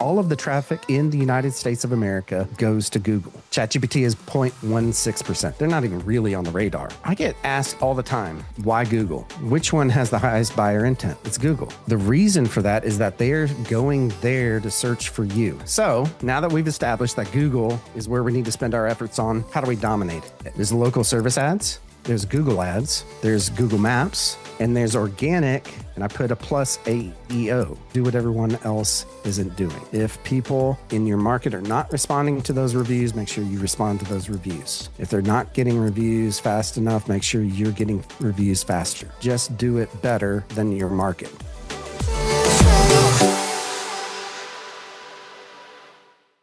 All of the traffic in the United States of America goes to Google. ChatGPT is 0.16%. They're not even really on the radar. I get asked all the time, why Google? Which one has the highest buyer intent? It's Google. The reason for that is that they're going there to search for you. So now that we've established that Google is where we need to spend our efforts on, how do we dominate it? There's local service ads, there's Google ads, there's Google Maps, and there's organic, and I put a plus AEO. Do what everyone else isn't doing. If people in your market are not responding to those reviews, make sure you respond to those reviews. If they're not getting reviews fast enough, make sure you're getting reviews faster. Just do it better than your market.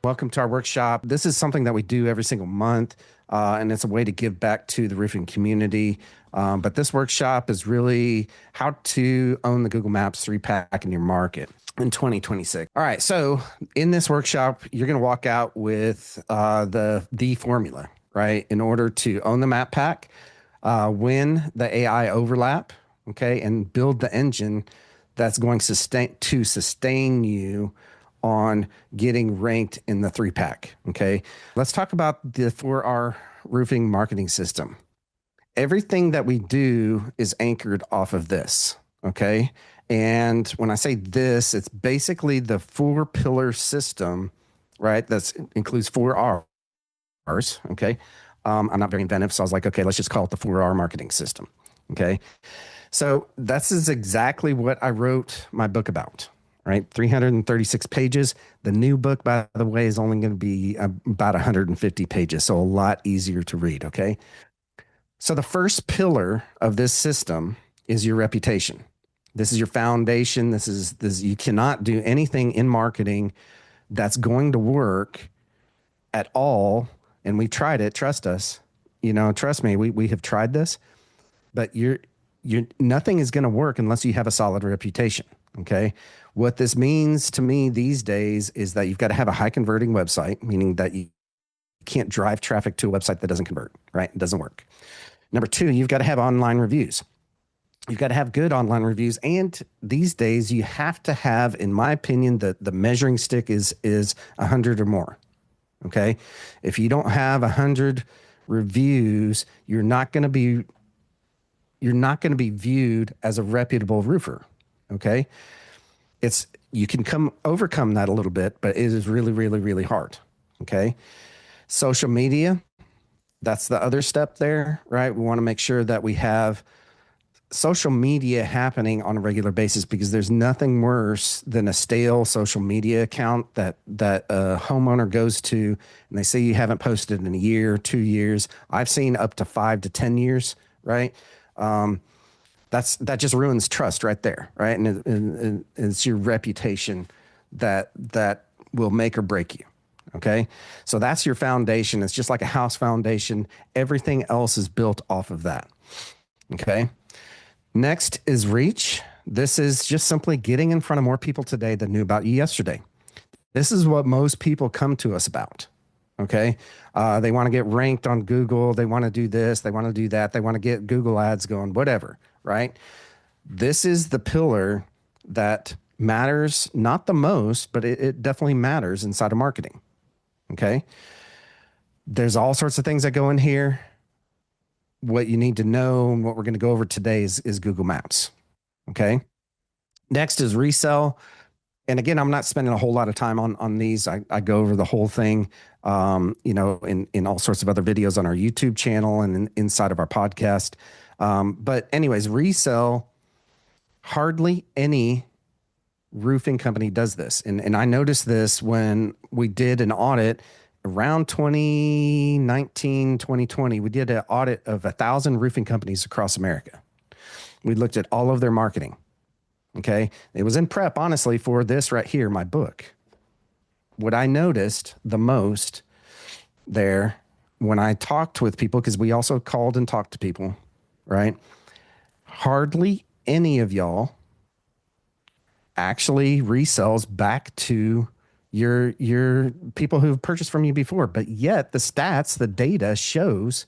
Welcome to our workshop. This is something that we do every single month, and it's a way to give back to the roofing community. But this workshop is really how to own the Google Maps 3-pack in your market in 2026. All right, so in this workshop, you're going to walk out with the formula, right? In order to own the map pack, win the AI overlap, okay, and build the engine that's going to sustain you on getting ranked in the 3-pack, okay? Let's talk about the 4R roofing marketing system. Everything that we do is anchored off of this, okay? And when I say this, it's basically the 4-pillar system, right? That includes 4 R's, okay? I'm not very inventive, so I was like, okay, let's just call it the 4R marketing system, okay? So this is exactly what I wrote my book about, right? 336 pages. The new book, by the way, is only going to be about 150 pages, so a lot easier to read, okay? So the first pillar of this system is your reputation. This is your foundation. This is you cannot do anything in marketing that's going to work at all. And we tried it. Trust us. Trust me. We have tried this, but nothing is going to work unless you have a solid reputation. Okay. What this means to me these days is that you've got to have a high converting website, meaning that you can't drive traffic to a website that doesn't convert, right? It doesn't work. Number 2, you've got to have online reviews. You've got to have good online reviews. And these days you have to have, in my opinion, the measuring stick is 100 or more. Okay. If you don't have 100 reviews, you're not going to be viewed as a reputable roofer. Okay. You can overcome that a little bit, but it is really, really, really hard. Okay. Social media. That's the other step there, right? We want to make sure that we have social media happening on a regular basis, because there's nothing worse than a stale social media account that a homeowner goes to and they say you haven't posted in a year, 2 years. I've seen up to 5 to 10 years, right? That just ruins trust right there, right? And it's your reputation that will make or break you. Okay. So that's your foundation. It's just like a house foundation. Everything else is built off of that. Okay. Next is reach. This is just simply getting in front of more people today than knew about you yesterday. This is what most people come to us about. Okay. They want to get ranked on Google. They want to do this. They want to do that. They want to get Google ads going, whatever. Right. This is the pillar that matters, not the most, but it definitely matters inside of marketing. Okay. There's all sorts of things that go in here. What you need to know and what we're going to go over today is Google Maps. Okay. Next is resell. And again, I'm not spending a whole lot of time on these. I go over the whole thing, in all sorts of other videos on our YouTube channel and inside of our podcast. But anyways, resell, hardly any roofing company does this. And I noticed this when we did an audit around 2019, 2020. We did an audit of 1,000 roofing companies across America. We looked at all of their marketing. Okay. It was in prep, honestly, for this right here, my book. What I noticed the most there when I talked with people, because we also called and talked to people, right? Hardly any of y'all actually resells back to your people who've purchased from you before. But yet the stats, the data shows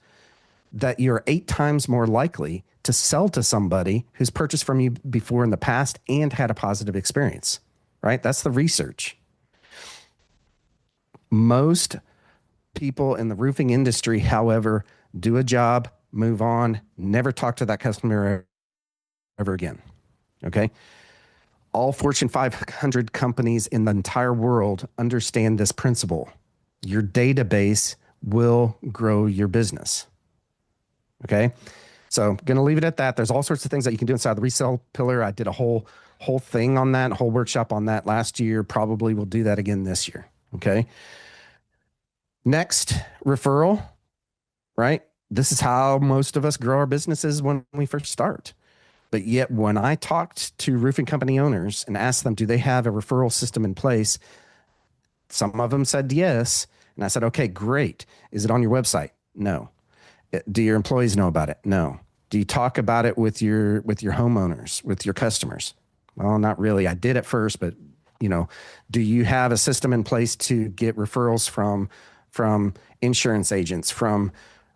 that you're 8 times more likely to sell to somebody who's purchased from you before in the past and had a positive experience, right? That's the research. Most people in the roofing industry, however, do a job, move on, never talk to that customer ever again. Okay. All Fortune 500 companies in the entire world understand this principle. Your database will grow your business. Okay. So I'm going to leave it at that. There's all sorts of things that you can do inside the resale pillar. I did a whole thing on that, whole workshop on that last year. Probably will do that again this year. Okay. Next, referral, right? This is how most of us grow our businesses when we first start. But yet, when I talked to roofing company owners and asked them, do they have a referral system in place? Some of them said yes. And I said, okay, great. Is it on your website? No. Do your employees know about it? No. Do you talk about it with your homeowners, with your customers? Well, not really. I did at first, but do you have a system in place to get referrals from insurance agents, from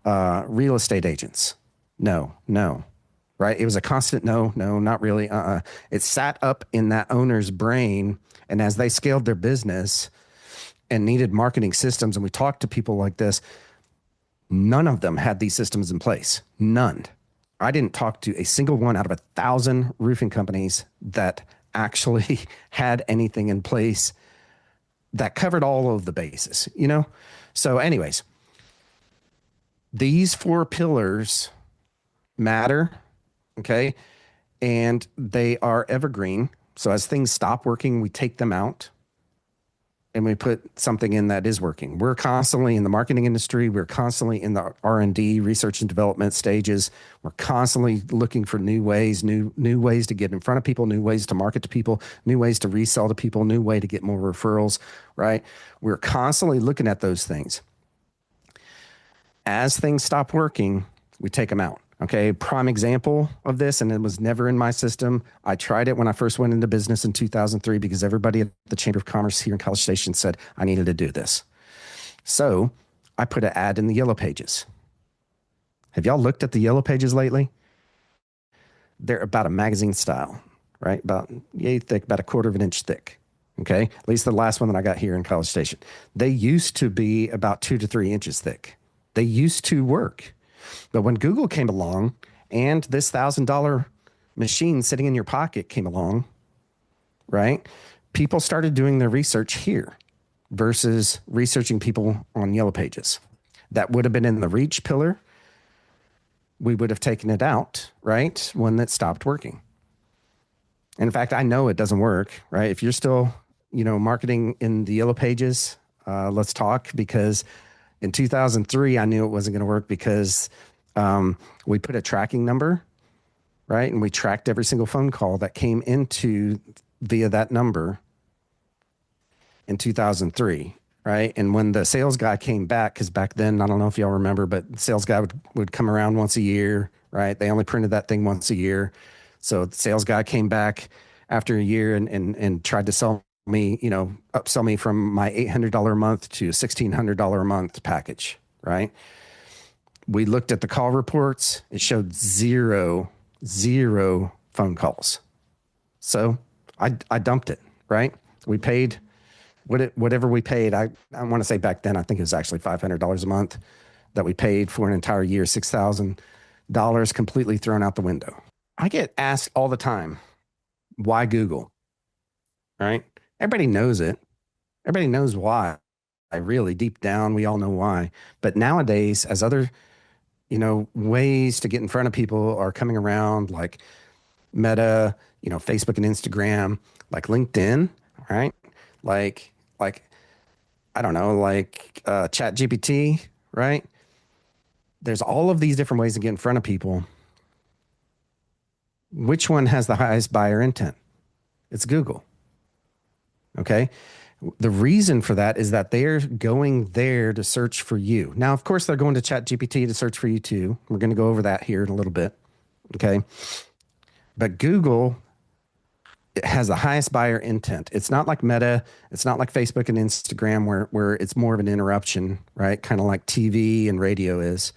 real estate agents? No, no. Right? It was a constant no, no, not really. It sat up in that owner's brain, and as they scaled their business and needed marketing systems, and we talked to people like this, none of them had these systems in place. None. I didn't talk to a single one out of 1,000 roofing companies that actually had anything in place that covered all of the bases, So anyways, these 4 pillars matter, okay? And they are evergreen. So as things stop working, we take them out and we put something in that is working. We're constantly in the marketing industry. We're constantly in the R&D, research and development stages. We're constantly looking for new ways, new ways to get in front of people, new ways to market to people, new ways to resell to people, new way to get more referrals, right? We're constantly looking at those things. As things stop working, we take them out. Okay, prime example of this, and it was never in my system. I tried it when I first went into business in 2003 because everybody at the Chamber of Commerce here in College Station said I needed to do this. So I put an ad in the Yellow Pages. Have y'all looked at the Yellow Pages lately? They're about a magazine style, right? About yay thick, about a quarter of an inch thick. Okay, at least the last one that I got here in College Station. They used to be about 2 to 3 inches thick. They used to work. But when Google came along and this $1,000 machine sitting in your pocket came along, right? People started doing their research here versus researching people on Yellow Pages. That would have been in the reach pillar. We would have taken it out, right? When that stopped working. And in fact, I know it doesn't work, right? If you're still, marketing in the Yellow Pages, let's talk, because in 2003, I knew it wasn't going to work because we put a tracking number, right? And we tracked every single phone call that came into via that number in 2003, right? And when the sales guy came back, because back then, I don't know if y'all remember, but the sales guy would come around once a year, right? They only printed that thing once a year. So the sales guy came back after a year and tried to sell me, upsell me from my $800 a month to $1,600 a month package, right? We looked at the call reports. It showed zero phone calls. So I dumped it, right? We paid whatever we paid. I want to say back then, I think it was actually $500 a month that we paid for an entire year, $6,000 completely thrown out the window. I get asked all the time, why Google, right? Everybody knows it. Everybody knows why. I really, deep down, we all know why. But nowadays, as other, ways to get in front of people are coming around, like Meta, Facebook and Instagram, like LinkedIn, right? Like, I don't know, like ChatGPT, right? There's all of these different ways to get in front of people. Which one has the highest buyer intent? It's Google. Okay. The reason for that is that they're going there to search for you. Now, of course, they're going to ChatGPT to search for you too. We're going to go over that here in a little bit. Okay. But Google, it has the highest buyer intent. It's not like Meta. It's not like Facebook and Instagram where it's more of an interruption, right? Kind of like TV and radio is.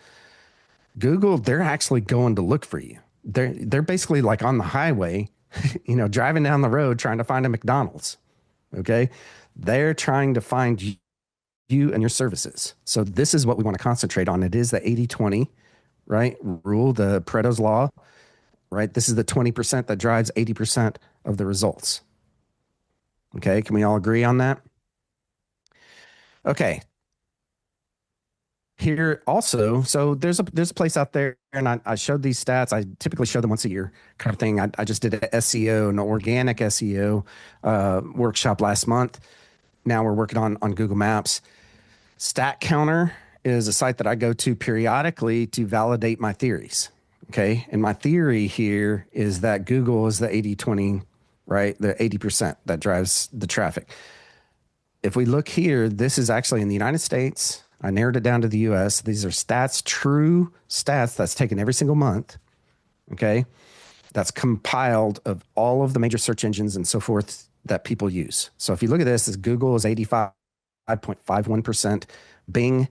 Google, they're actually going to look for you. They're basically like on the highway, driving down the road trying to find a McDonald's. Okay. They're trying to find you and your services. So this is what we want to concentrate on. It is the 80-20, right? Rule, the Pareto's law, right? This is the 20% that drives 80% of the results. Okay, can we all agree on that? Okay. Here also, so there's a place out there, and I showed these stats. I typically show them once a year, kind of thing. I just did an SEO, an organic SEO workshop last month. Now we're working on Google Maps. Stat Counter is a site that I go to periodically to validate my theories. Okay. And my theory here is that Google is the 80-20, right? The 80% that drives the traffic. If we look here, this is actually in the United States. I narrowed it down to the US. These are stats, true stats that's taken every single month. Okay. That's compiled of all of the major search engines and so forth that people use. So if you look at this, Google is 85.51%, Bing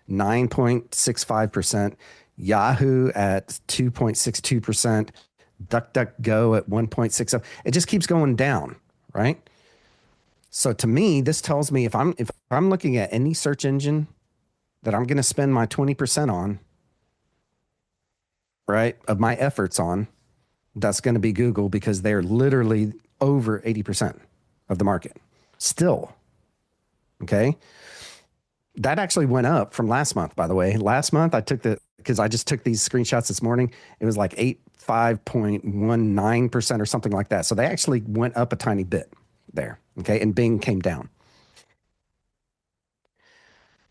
9.65%, Yahoo at 2.62%, DuckDuckGo at 1.60. It just keeps going down, right? So to me, this tells me if I'm looking at any search engine that I'm going to spend my 20% on, right, of my efforts on, that's going to be Google, because they're literally over 80% of the market still. Okay. That actually went up from last month, by the way. Last month because I just took these screenshots this morning. It was like 85.19% or something like that. So they actually went up a tiny bit there. Okay. And Bing came down.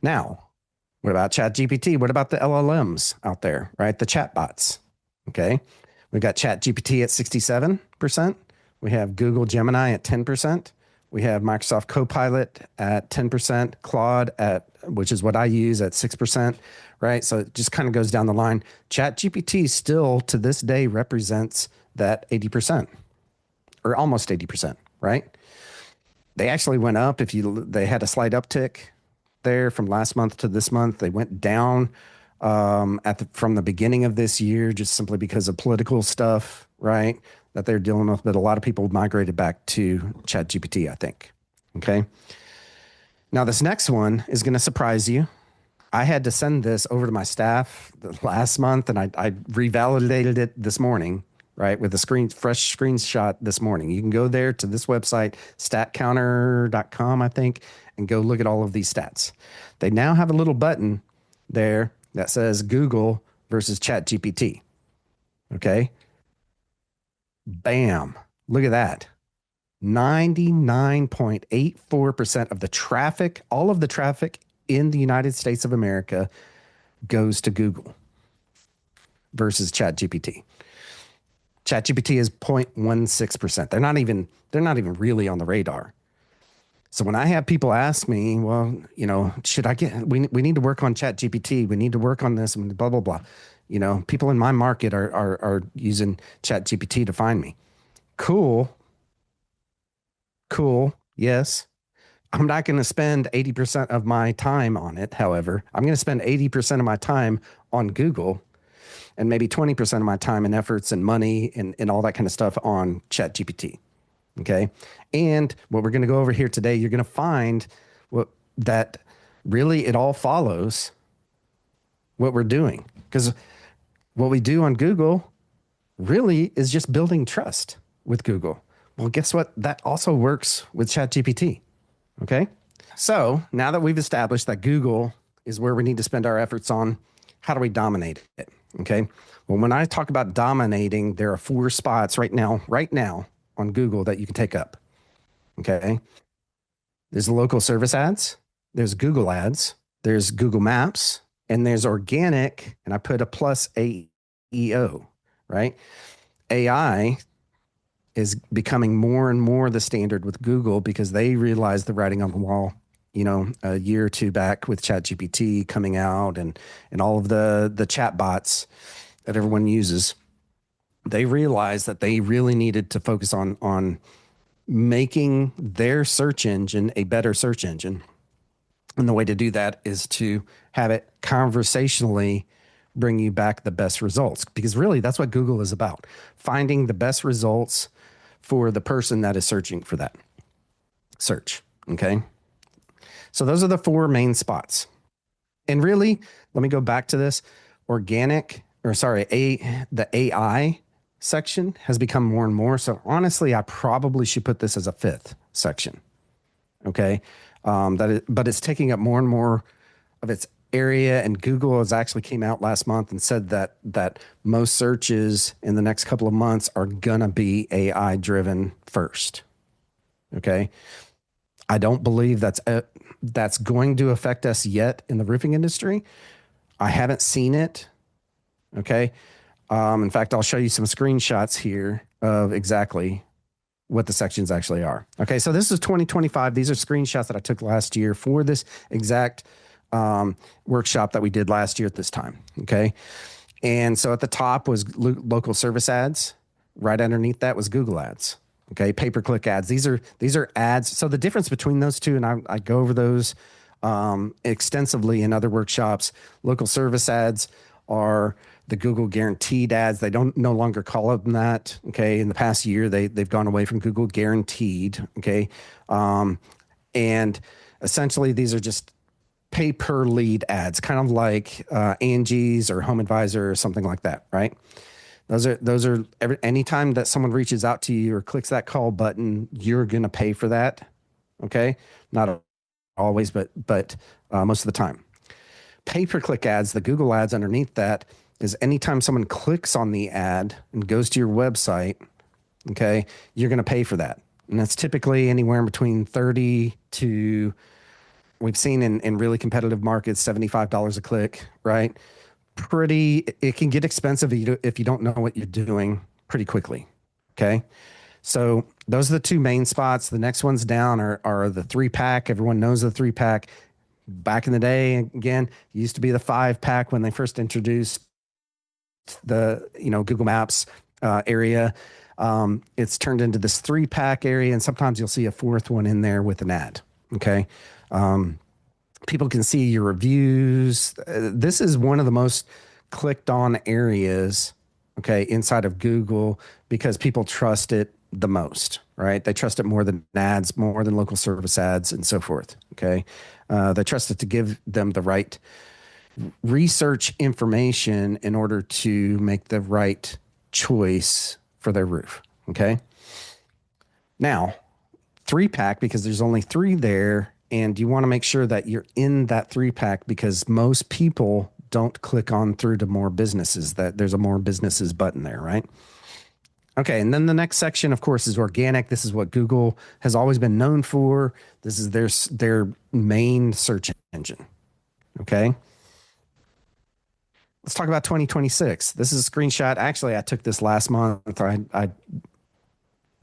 Now, what about ChatGPT? What about the LLMs out there, right? The chatbots. Okay. We've got ChatGPT at 67%. We have Google Gemini at 10%. We have Microsoft Copilot at 10%, Claude which is what I use, at 6%, right? So it just kind of goes down the line. ChatGPT still to this day represents that 80% or almost 80%, right? They actually went up. They had a slight uptick there from last month to this month. They went down from the beginning of this year, just simply because of political stuff, right, that they're dealing with. But a lot of people migrated back to ChatGPT, I think. Okay. Now, this next one is going to surprise you. I had to send this over to my staff last month, and I revalidated it this morning, right, with a fresh screenshot this morning. You can go there to this website, statcounter.com, I think, and go look at all of these stats. They now have a little button there that says Google versus ChatGPT. Okay. Bam. Look at that. 99.84% of the traffic, all of the traffic in the United States of America goes to Google versus ChatGPT. ChatGPT is 0.16%. They're not even really on the radar. So when I have people ask me, well, should I we need to work on ChatGPT. We need to work on this and blah, blah, blah. People in my market are using ChatGPT to find me. Cool. Yes. I'm not going to spend 80% of my time on it. However, I'm going to spend 80% of my time on Google and maybe 20% of my time and efforts and money and all that kind of stuff on ChatGPT. Okay. And what we're going to go over here today, you're going to find that really it all follows what we're doing, because what we do on Google really is just building trust with Google. Well, guess what? That also works with ChatGPT. Okay. So now that we've established that Google is where we need to spend our efforts on, how do we dominate it? Okay. Well, when I talk about dominating, there are 4 spots right now on Google that you can take up. Okay. There's local service ads, there's Google ads, there's Google Maps, and there's organic. And I put a plus AEO, right? AI is becoming more and more the standard with Google, because they realize the writing on the wall, a year or two back with ChatGPT coming out and all of the chat bots that everyone uses. They realized that they really needed to focus on making their search engine a better search engine. And the way to do that is to have it conversationally bring you back the best results, because really that's what Google is about, finding the best results for the person that is searching for that search. Okay. So those are the four main spots. And really, let me go back to this. The AI section has become more and more. So honestly, I probably should put this as a fifth section. Okay. But it's taking up more and more of its area. And Google has actually came out last month and said that most searches in the next couple of months are gonna be AI driven first. Okay. I don't believe that's going to affect us yet in the roofing industry. I haven't seen it. Okay. In fact, I'll show you some screenshots here of exactly what the sections actually are. Okay, so this is 2025. These are screenshots that I took last year for this exact workshop that we did last year at this time. Okay, and so at the top was local service ads. Right underneath that was Google ads. Okay, pay-per-click ads. These are ads. So the difference between those two, and I go over those extensively in other workshops. Local service ads are the Google guaranteed ads. They don't no longer call them that. Okay. In the past year, they've gone away from Google guaranteed. Okay. And essentially these are just pay per lead ads, kind of like Angie's or Home Advisor or something like that. Right. Anytime that someone reaches out to you or clicks that call button, you're going to pay for that. Okay. Not always, but most of the time. Pay-per-click ads, the Google ads underneath that, is anytime someone clicks on the ad and goes to your website, okay, you're going to pay for that. And that's typically anywhere in between 30 to, we've seen in really competitive markets, $75 a click, right? It can get expensive if you don't know what you're doing pretty quickly, okay? So those are the two main spots. The next ones down are the 3-pack. Everyone knows the 3-pack. Back in the day, again, it used to be the 5-pack when they first introduced the Google Maps area. It's turned into this 3-pack area, and sometimes you'll see a fourth one in there with an ad. Okay, people can see your reviews. This is one of the most clicked on areas, okay, inside of Google because people trust it the most, right? They trust it more than ads, more than local service ads, and so forth. Okay. They trust it to give them the right research information in order to make the right choice for their roof. Okay. Now, 3-pack, because there's only 3 there, and you want to make sure that you're in that 3-pack because most people don't click on through to more businesses, that there's a more businesses button there, right? Okay, and then the next section, of course, is organic. This is what Google has always been known for. This is their main search engine. Okay. Let's talk about 2026. This is a screenshot. Actually, I took this last month. I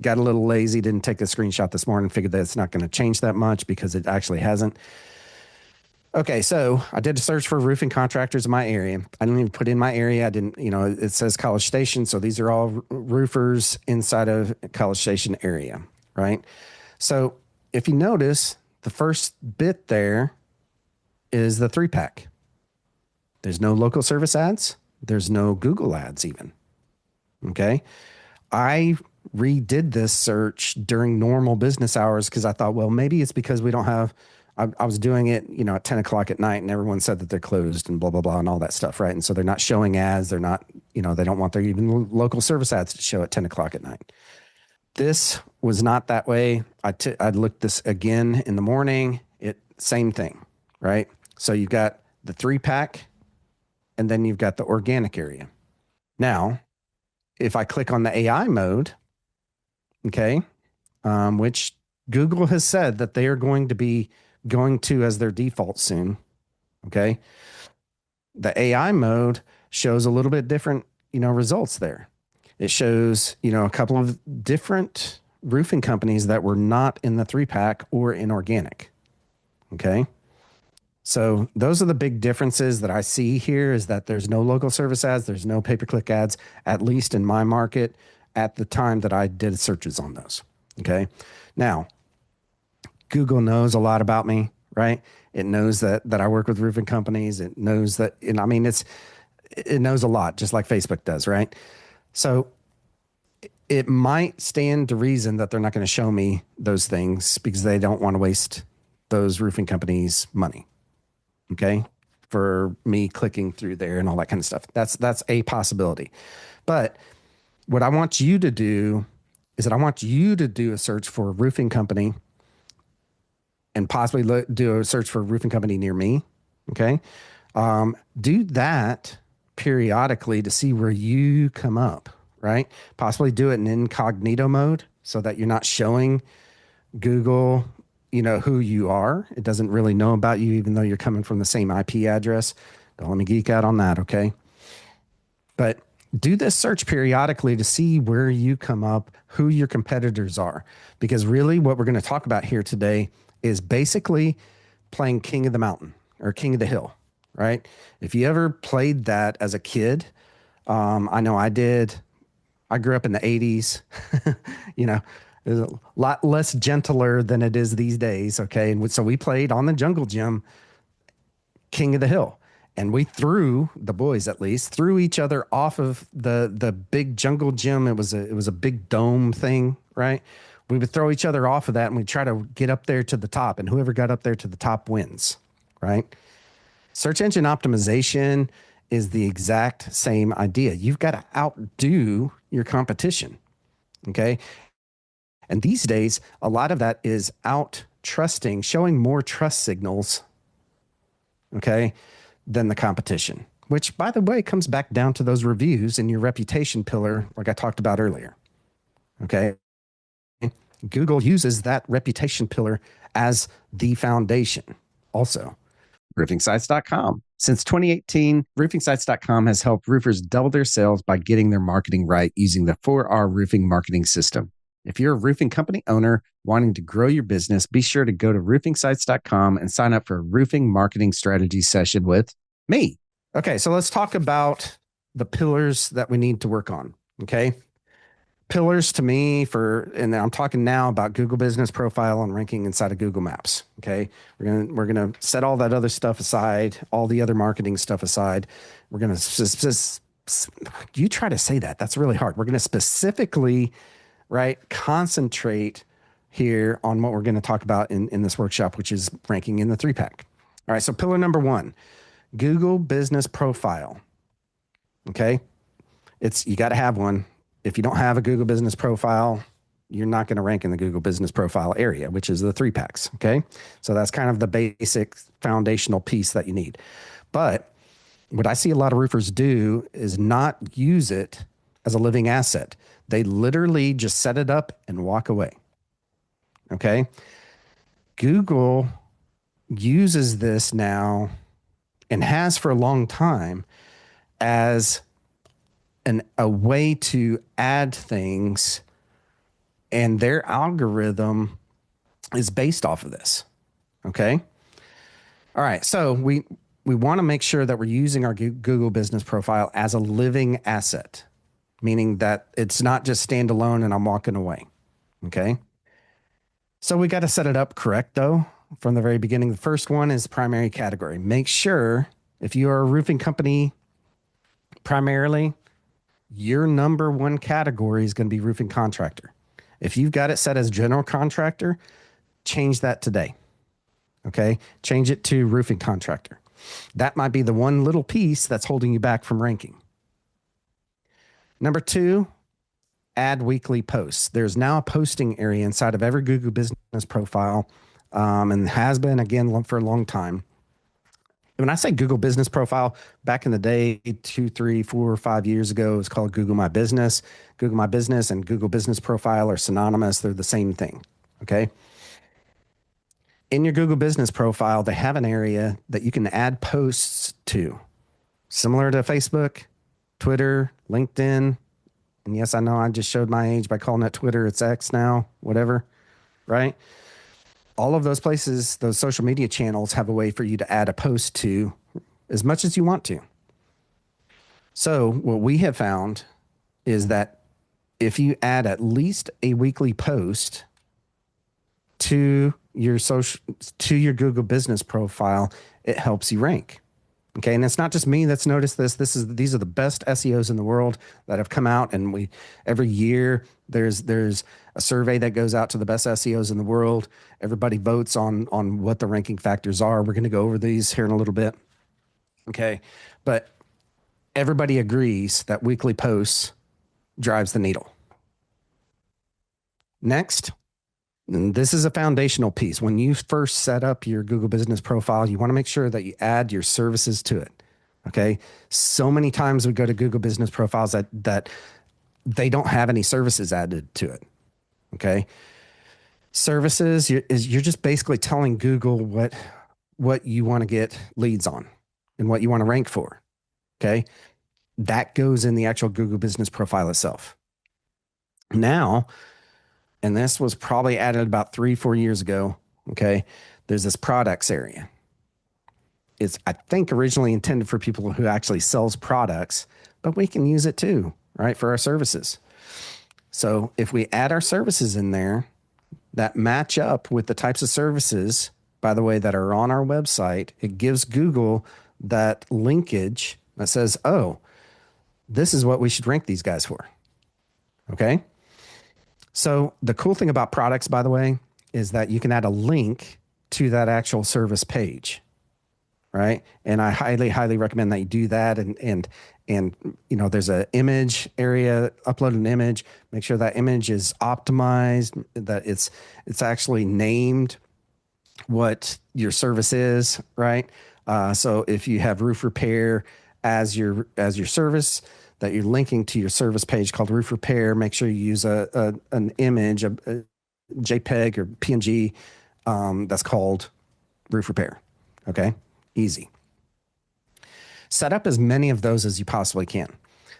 got a little lazy, didn't take the screenshot this morning, figured that it's not going to change that much because it actually hasn't. Okay, so I did a search for roofing contractors in my area. I didn't even put in my area. I didn't, it says College Station. So these are all roofers inside of College Station area, right? So if you notice, the first bit there is the 3-pack. There's no local service ads. There's no Google ads even. Okay. I redid this search during normal business hours because I thought, well, maybe it's because we don't have, I was doing it, at 10 o'clock at night and everyone said that they're closed and blah, blah, blah, and all that stuff. Right. And so they're not showing ads. They're not, they don't want their even local service ads to show at 10 o'clock at night. This was not that way. I looked this again in the morning. Same thing. Right. So you've got the 3-pack and then you've got the organic area. Now, if I click on the AI mode, okay, which Google has said that they are going to be going to as their default soon. Okay. The AI mode shows a little bit different, results there. It shows, a couple of different roofing companies that were not in the 3-pack or in organic. Okay. So those are the big differences that I see here is that there's no local service ads. There's no pay-per-click ads, at least in my market at the time that I did searches on those. Okay. Now, Google knows a lot about me, right? It knows that I work with roofing companies. It knows that, it knows a lot, just like Facebook does, right? So it might stand to reason that they're not going to show me those things because they don't want to waste those roofing companies money. Okay. For me clicking through there and all that kind of stuff. That's a possibility. But what I want you to do is that I want you to do a search for a roofing company and possibly do a search for a roofing company near me. Okay. Do that periodically to see where you come up, right? Possibly do it in incognito mode so that you're not showing Google, who you are. It doesn't really know about you, even though you're coming from the same IP address. Don't let me geek out on that. Okay. But do this search periodically to see where you come up, who your competitors are. Because really what we're going to talk about here today is basically playing King of the Mountain or King of the Hill, right? If you ever played that as a kid, I know I did. I grew up in the 80s, it was a lot less gentler than it is these days. Okay. And so we played on the jungle gym, King of the Hill. And we threw, the boys at least, threw each other off of the big jungle gym. It was a big dome thing, right? We would throw each other off of that and we'd try to get up there to the top. And whoever got up there to the top wins, right? Search engine optimization is the exact same idea. You've got to outdo your competition, okay? And these days, a lot of that is out trusting, showing more trust signals, okay, than the competition, which, by the way, comes back down to those reviews in your reputation pillar, like I talked about earlier, okay? Google uses that reputation pillar as the foundation also. roofingsites.com. Since 2018, roofingsites.com has helped roofers double their sales by getting their marketing right using the 4R roofing marketing system. If you're a roofing company owner wanting to grow your business, be sure to go to roofingsites.com and sign up for a roofing marketing strategy session with me. Okay, so let's talk about the pillars that we need to work on. Okay. Pillars to me and I'm talking now about Google Business Profile and ranking inside of Google Maps. Okay. We're gonna set all that other stuff aside, all the other marketing stuff aside. We're going to, you try to say that. That's really hard. We're going to specifically, right, concentrate here on what we're going to talk about in this workshop, which is ranking in the 3-pack. All right. So pillar number 1, Google Business Profile. Okay. You got to have one. If you don't have a Google Business Profile, you're not going to rank in the Google Business Profile area, which is the 3-packs. Okay. So that's kind of the basic foundational piece that you need. But what I see a lot of roofers do is not use it as a living asset. They literally just set it up and walk away. Okay. Google uses this now and has for a long time as a way to add things, and their algorithm is based off of this. Okay. All right. So we want to make sure that we're using our Google Business Profile as a living asset, meaning that it's not just standalone and I'm walking away. Okay. So we got to set it up correct though from the very beginning. The first one is primary category. Make sure if you are a roofing company, primarily, your number 1 category is going to be roofing contractor. If you've got it set as general contractor, change that today. Okay. Change it to roofing contractor. That might be the one little piece that's holding you back from ranking. Number 2, add weekly posts. There's now a posting area inside of every Google Business Profile, and has been again for a long time. When I say Google Business Profile, back in the day, 2, 3, 4, 5 years ago, it was called Google My Business. Google My Business and Google Business Profile are synonymous. They're the same thing. Okay. In your Google Business Profile, they have an area that you can add posts to, similar to Facebook, Twitter, LinkedIn. And yes, I know I just showed my age by calling it Twitter. It's X now, whatever, right? All of those places, those social media channels have a way for you to add a post to as much as you want to. So what we have found is that if you add at least a weekly post to your Google Business Profile, it helps you rank. Okay, and it's not just me that's noticed this. These are the best SEOs in the world that have come out, and we every year there's a survey that goes out to the best SEOs in the world. Everybody votes on what the ranking factors are. We're going to go over these here in a little bit. Okay, but everybody agrees that weekly posts drives the needle. Next, and this is a foundational piece. When you first set up your Google Business Profile, you want to make sure that you add your services to it. Okay. So many times we go to Google Business Profiles that they don't have any services added to it. Okay. Services you're just basically telling Google what you want to get leads on and what you want to rank for. Okay. That goes in the actual Google Business Profile itself. Now, and this was probably added about 3-4 years ago. Okay. There's this products area. It's, I think, originally intended for people who actually sells products, but we can use it too, right? For our services. So if we add our services in there that match up with the types of services, by the way, that are on our website, it gives Google that linkage that says, oh, this is what we should rank these guys for. Okay. So the cool thing about products, by the way, is that you can add a link to that actual service page, right? And I highly, highly recommend that you do that. And you know, there's an image area, upload an image, make sure that image is optimized, that it's actually named what your service is, right? So if you have roof repair as your service, that you're linking to your service page called roof repair, make sure you use an image, a JPEG or PNG that's called roof repair. Okay, easy. Set up as many of those as you possibly can.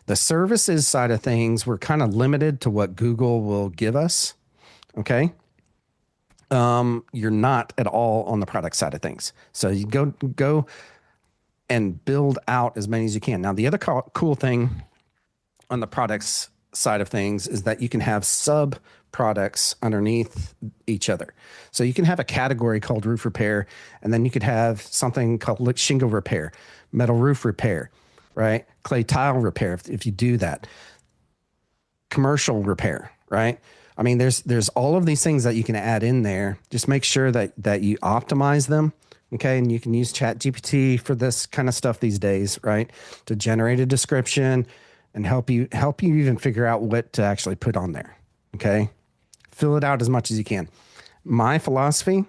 The services side of things, we're kind of limited to what Google will give us. Okay. You're not at all on the product side of things. So you go and build out as many as you can. Now, the other cool thing on the products side of things is that you can have sub products underneath each other. So you can have a category called roof repair, and then you could have something called shingle repair, metal roof repair, right? Clay tile repair, if you do that. Commercial repair, right? I mean, there's all of these things that you can add in there. Just make sure that you optimize them. Okay. And you can use ChatGPT for this kind of stuff these days, right? To generate a description and help you even figure out what to actually put on there. Okay. Fill it out as much as you can. My philosophy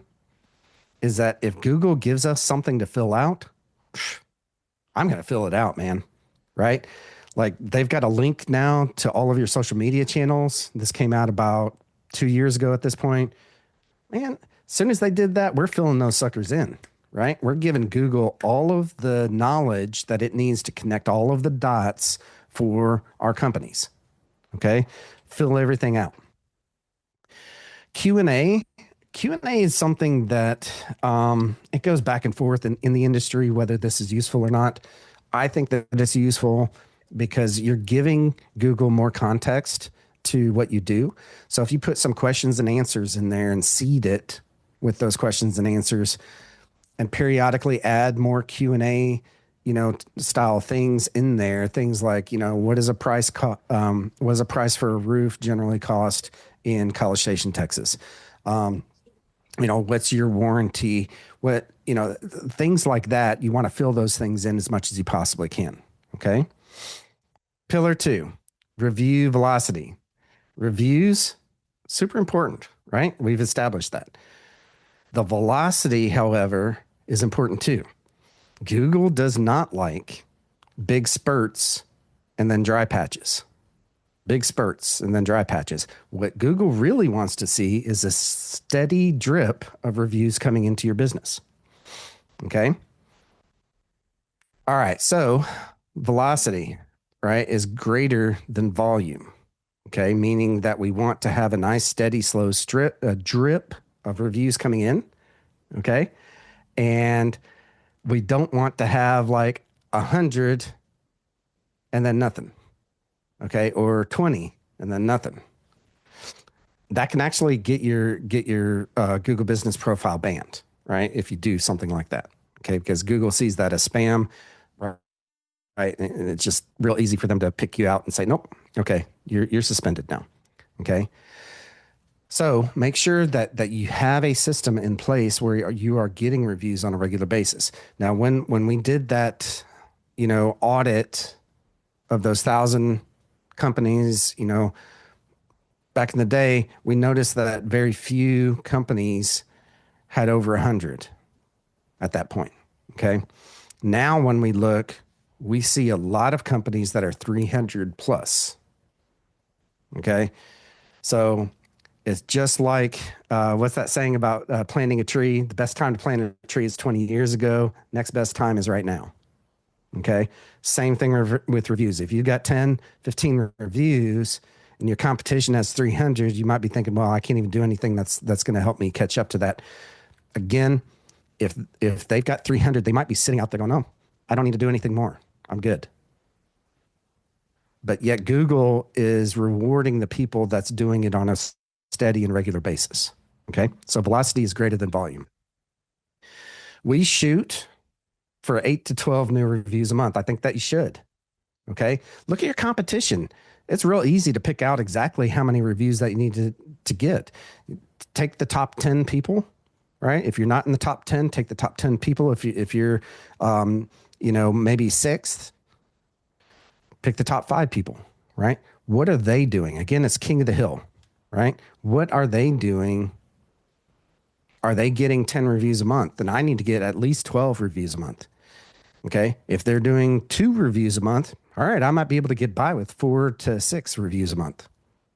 is that if Google gives us something to fill out, I'm going to fill it out, man. Right? Like they've got a link now to all of your social media channels. This came out about 2 years ago at this point. Man, as soon as they did that, we're filling those suckers in, right? We're giving Google all of the knowledge that it needs to connect all of the dots for our companies. Okay. Fill everything out. Q&A is something that it goes back and forth in the industry, whether this is useful or not. I think that it's useful because you're giving Google more context to what you do. So if you put some questions and answers in there and seed it with those questions and answers and periodically add more Q&A, style things in there, things like, what is a price for a roof generally cost in College Station, Texas? What's your warranty? Things like that. You want to fill those things in as much as you possibly can. Okay. Pillar 2, review velocity. Reviews, super important, right? We've established that. The velocity, however, is important too. Google does not like big spurts and then dry patches. Big spurts and then dry patches. What Google really wants to see is a steady drip of reviews coming into your business. Okay. All right. So velocity, right, is greater than volume. Okay. Meaning that we want to have a nice, steady, slow drip of reviews coming in. Okay. And we don't want to have like 100 and then nothing. Okay. Or 20 and then nothing. That can actually get your Google Business Profile banned, right? If you do something like that. Okay. Because Google sees that as spam, right? And it's just real easy for them to pick you out and say, nope, okay, you're suspended now. Okay. So make sure that you have a system in place where you are getting reviews on a regular basis. Now, when we did that, audit of those 1,000 companies, back in the day, we noticed that very few companies had over 100 at that point. Okay. Now, when we look, we see a lot of companies that are 300 plus. Okay. So it's just like what's that saying about planting a tree? The best time to plant a tree is 20 years ago. Next best time is right now. Okay. Same thing with reviews. If you've got 10, 15 reviews and your competition has 300, you might be thinking, well, I can't even do anything that's going to help me catch up to that. Again, if they've got 300, they might be sitting out there going, no, I don't need to do anything more. I'm good. But yet Google is rewarding the people that's doing it on a steady and regular basis. Okay. So velocity is greater than volume. We shoot for 8 to 12 new reviews a month. I think that you should. Okay. Look at your competition. It's real easy to pick out exactly how many reviews that you need to get. Take the top 10 people, right? If you're not in the top 10, take the top 10 people. If you're, maybe sixth, pick the top 5 people, right? What are they doing? Again, it's king of the hill, right? What are they doing? Are they getting 10 reviews a month? Then I need to get at least 12 reviews a month. Okay. If they're doing 2 reviews a month, all right, I might be able to get by with 4 to 6 reviews a month.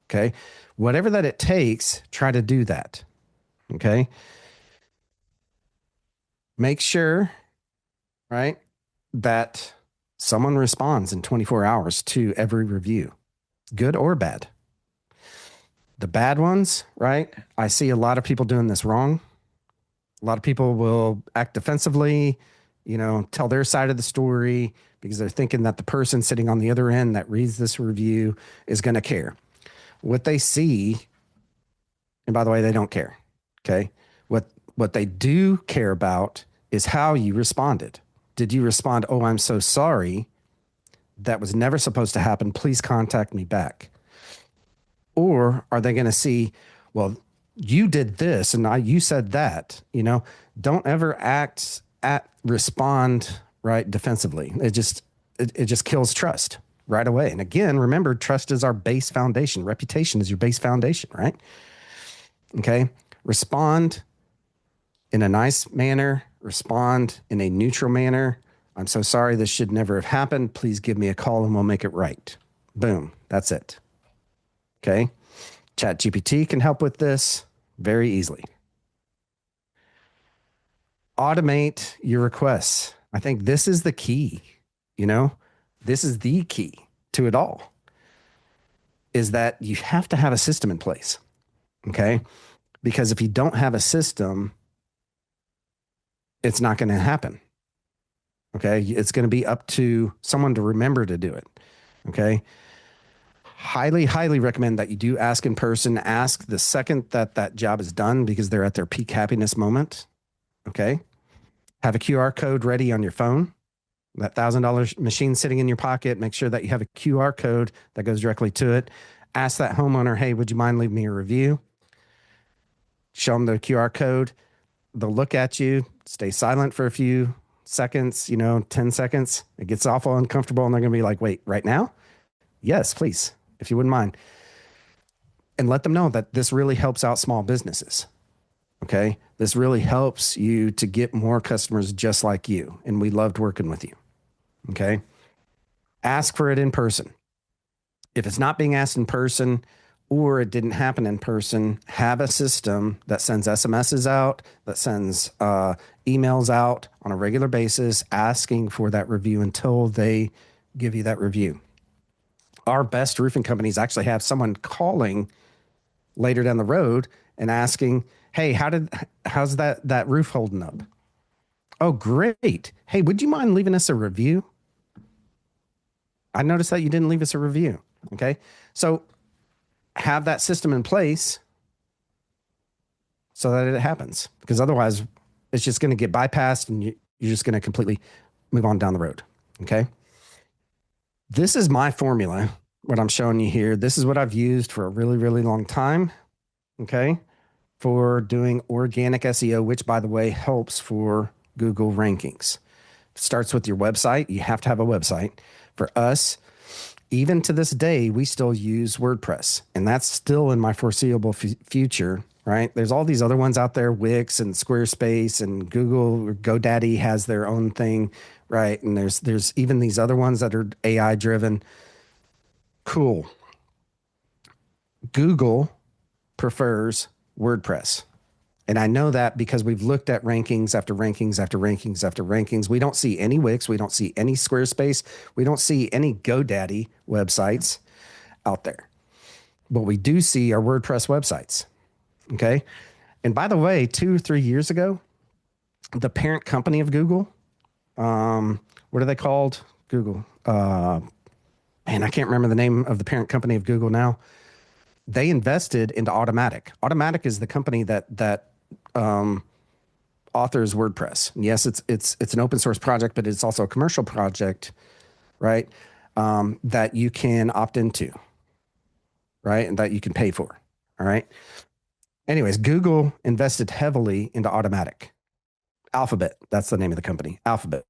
Okay. Whatever that it takes, try to do that. Okay. Make sure, right, that someone responds in 24 hours to every review, good or bad. The bad ones, right? I see a lot of people doing this wrong. A lot of people will act defensively, tell their side of the story because they're thinking that the person sitting on the other end that reads this review is going to care. What they see, and by the way, they don't care. Okay. What they do care about is how you responded. Did you respond, oh, I'm so sorry. That was never supposed to happen. Please contact me back. Or are they going to see, well, you did this and you said that, don't ever respond right defensively. It just kills trust right away. And again, remember, trust is our base foundation. Reputation is your base foundation, right? Okay. Respond in a nice manner, respond in a neutral manner. I'm so sorry. This should never have happened. Please give me a call and we'll make it right. Boom. That's it. Okay. ChatGPT can help with this very easily. Automate your requests. I think this is the key, this is the key to it all, is that you have to have a system in place. Okay. Because if you don't have a system, it's not going to happen. Okay. It's going to be up to someone to remember to do it. Okay. Highly, highly recommend that you do ask in person. Ask the second that job is done because they're at their peak happiness moment. Okay. Have a QR code ready on your phone. That $1,000 machine sitting in your pocket. Make sure that you have a QR code that goes directly to it. Ask that homeowner, hey, would you mind leaving me a review? Show them the QR code. They'll look at you, stay silent for a few seconds, 10 seconds. It gets awful uncomfortable and they're going to be like, wait, right now? Yes, please, if you wouldn't mind. And let them know that this really helps out small businesses. Okay. This really helps you to get more customers just like you. And we loved working with you. Okay. Ask for it in person. If it's not being asked in person or it didn't happen in person, have a system that sends SMSs out, that sends emails out on a regular basis, asking for that review until they give you that review. Our best roofing companies actually have someone calling later down the road and asking, hey, how's that roof holding up? Oh, great. Hey, would you mind leaving us a review? I noticed that you didn't leave us a review. Okay. So have that system in place so that it happens, because otherwise it's just going to get bypassed and you're just going to completely move on down the road. Okay. This is my formula, what I'm showing you here. This is what I've used for a really, really long time. Okay. For doing organic SEO, which by the way, helps for Google rankings. It starts with your website. You have to have a website. For us, even to this day, we still use WordPress, and that's still in my foreseeable future, right? There's all these other ones out there, Wix and Squarespace and Google, GoDaddy has their own thing, right? And there's even these other ones that are AI driven. Cool. Google prefers WordPress. And I know that because we've looked at rankings after rankings after rankings after rankings. We don't see any Wix. We don't see any Squarespace. We don't see any GoDaddy websites out there. But we do see our WordPress websites. Okay. And by the way, 2 or 3 years ago, the parent company of Google, what are they called? Google. Man, I can't remember the name of the parent company of Google now. They invested into Automatic. Automatic is the company that authors WordPress. And yes, it's an open source project, but it's also a commercial project, right? That you can opt into, right? And that you can pay for. All right. Anyways, Google invested heavily into Automatic. Alphabet, that's the name of the company. Alphabet.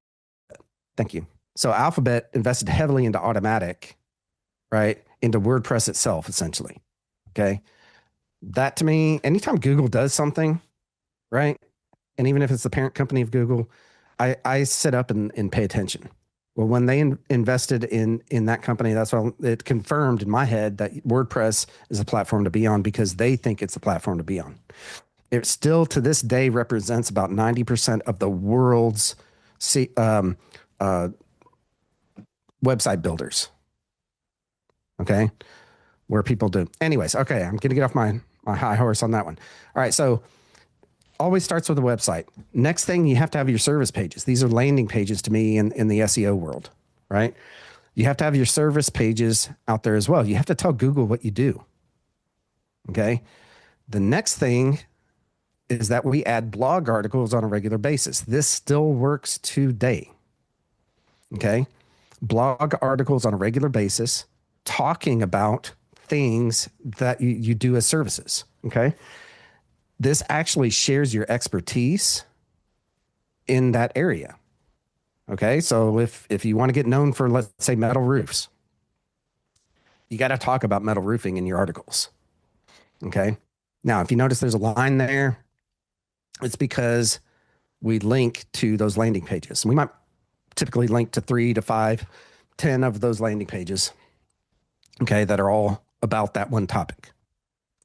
Thank you. So Alphabet invested heavily into Automatic, right? Into WordPress itself, essentially. Okay. That to me, anytime Google does something, right? And even if it's the parent company of Google, I sit up and pay attention. Well, when they invested in that company, that's why it confirmed in my head that WordPress is a platform to be on because they think it's a platform to be on. It still to this day represents about 90% of the world's website builders. Okay. Where people do. Anyways, okay, I'm going to get off my high horse on that one. All right, so always starts with a website. Next thing, you have to have your service pages. These are landing pages to me in the SEO world, right? You have to have your service pages out there as well. You have to tell Google what you do, okay? The next thing is that we add blog articles on a regular basis. This still works today, okay? Blog articles on a regular basis talking about things that you do as services, okay? This actually shares your expertise in that area, okay? So if you want to get known for, let's say, metal roofs, you got to talk about metal roofing in your articles, okay? Now, if you notice there's a line there, it's because we link to those landing pages. We might typically link to 3 to 5, 10 of those landing pages, okay, that are all about that one topic,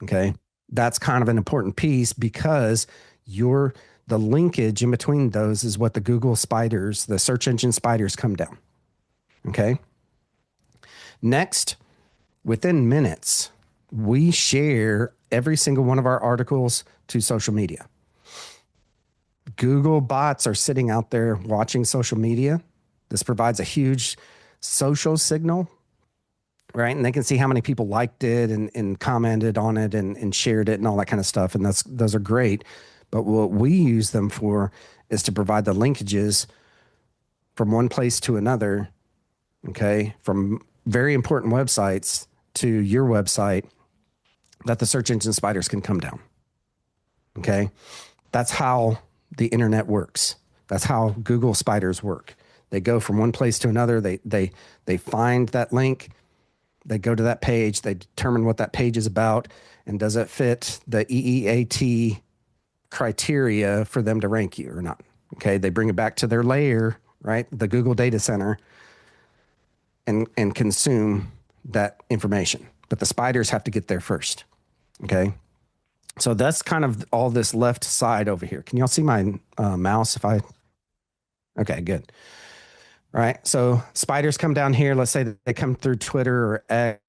okay? That's kind of an important piece because the linkage in between those is what the Google spiders, the search engine spiders come down, okay? Next, within minutes, we share every single one of our articles to social media. Google bots are sitting out there watching social media. This provides a huge social signal, right? And they can see how many people liked it and commented on it and shared it and all that kind of stuff. And those are great. But what we use them for is to provide the linkages from one place to another, okay? From very important websites to your website that the search engine spiders can come down, okay? That's how the internet works. That's how Google spiders work. They go from one place to another. They find that link. They go to that page. They determine what that page is about and does it fit the EEAT criteria for them to rank you or not. Okay. They bring it back to their layer, right? The Google data center and consume that information. But the spiders have to get there first. Okay. So that's kind of all this left side over here. Can y'all see my mouse okay, good. All right. So spiders come down here. Let's say that they come through Twitter or X.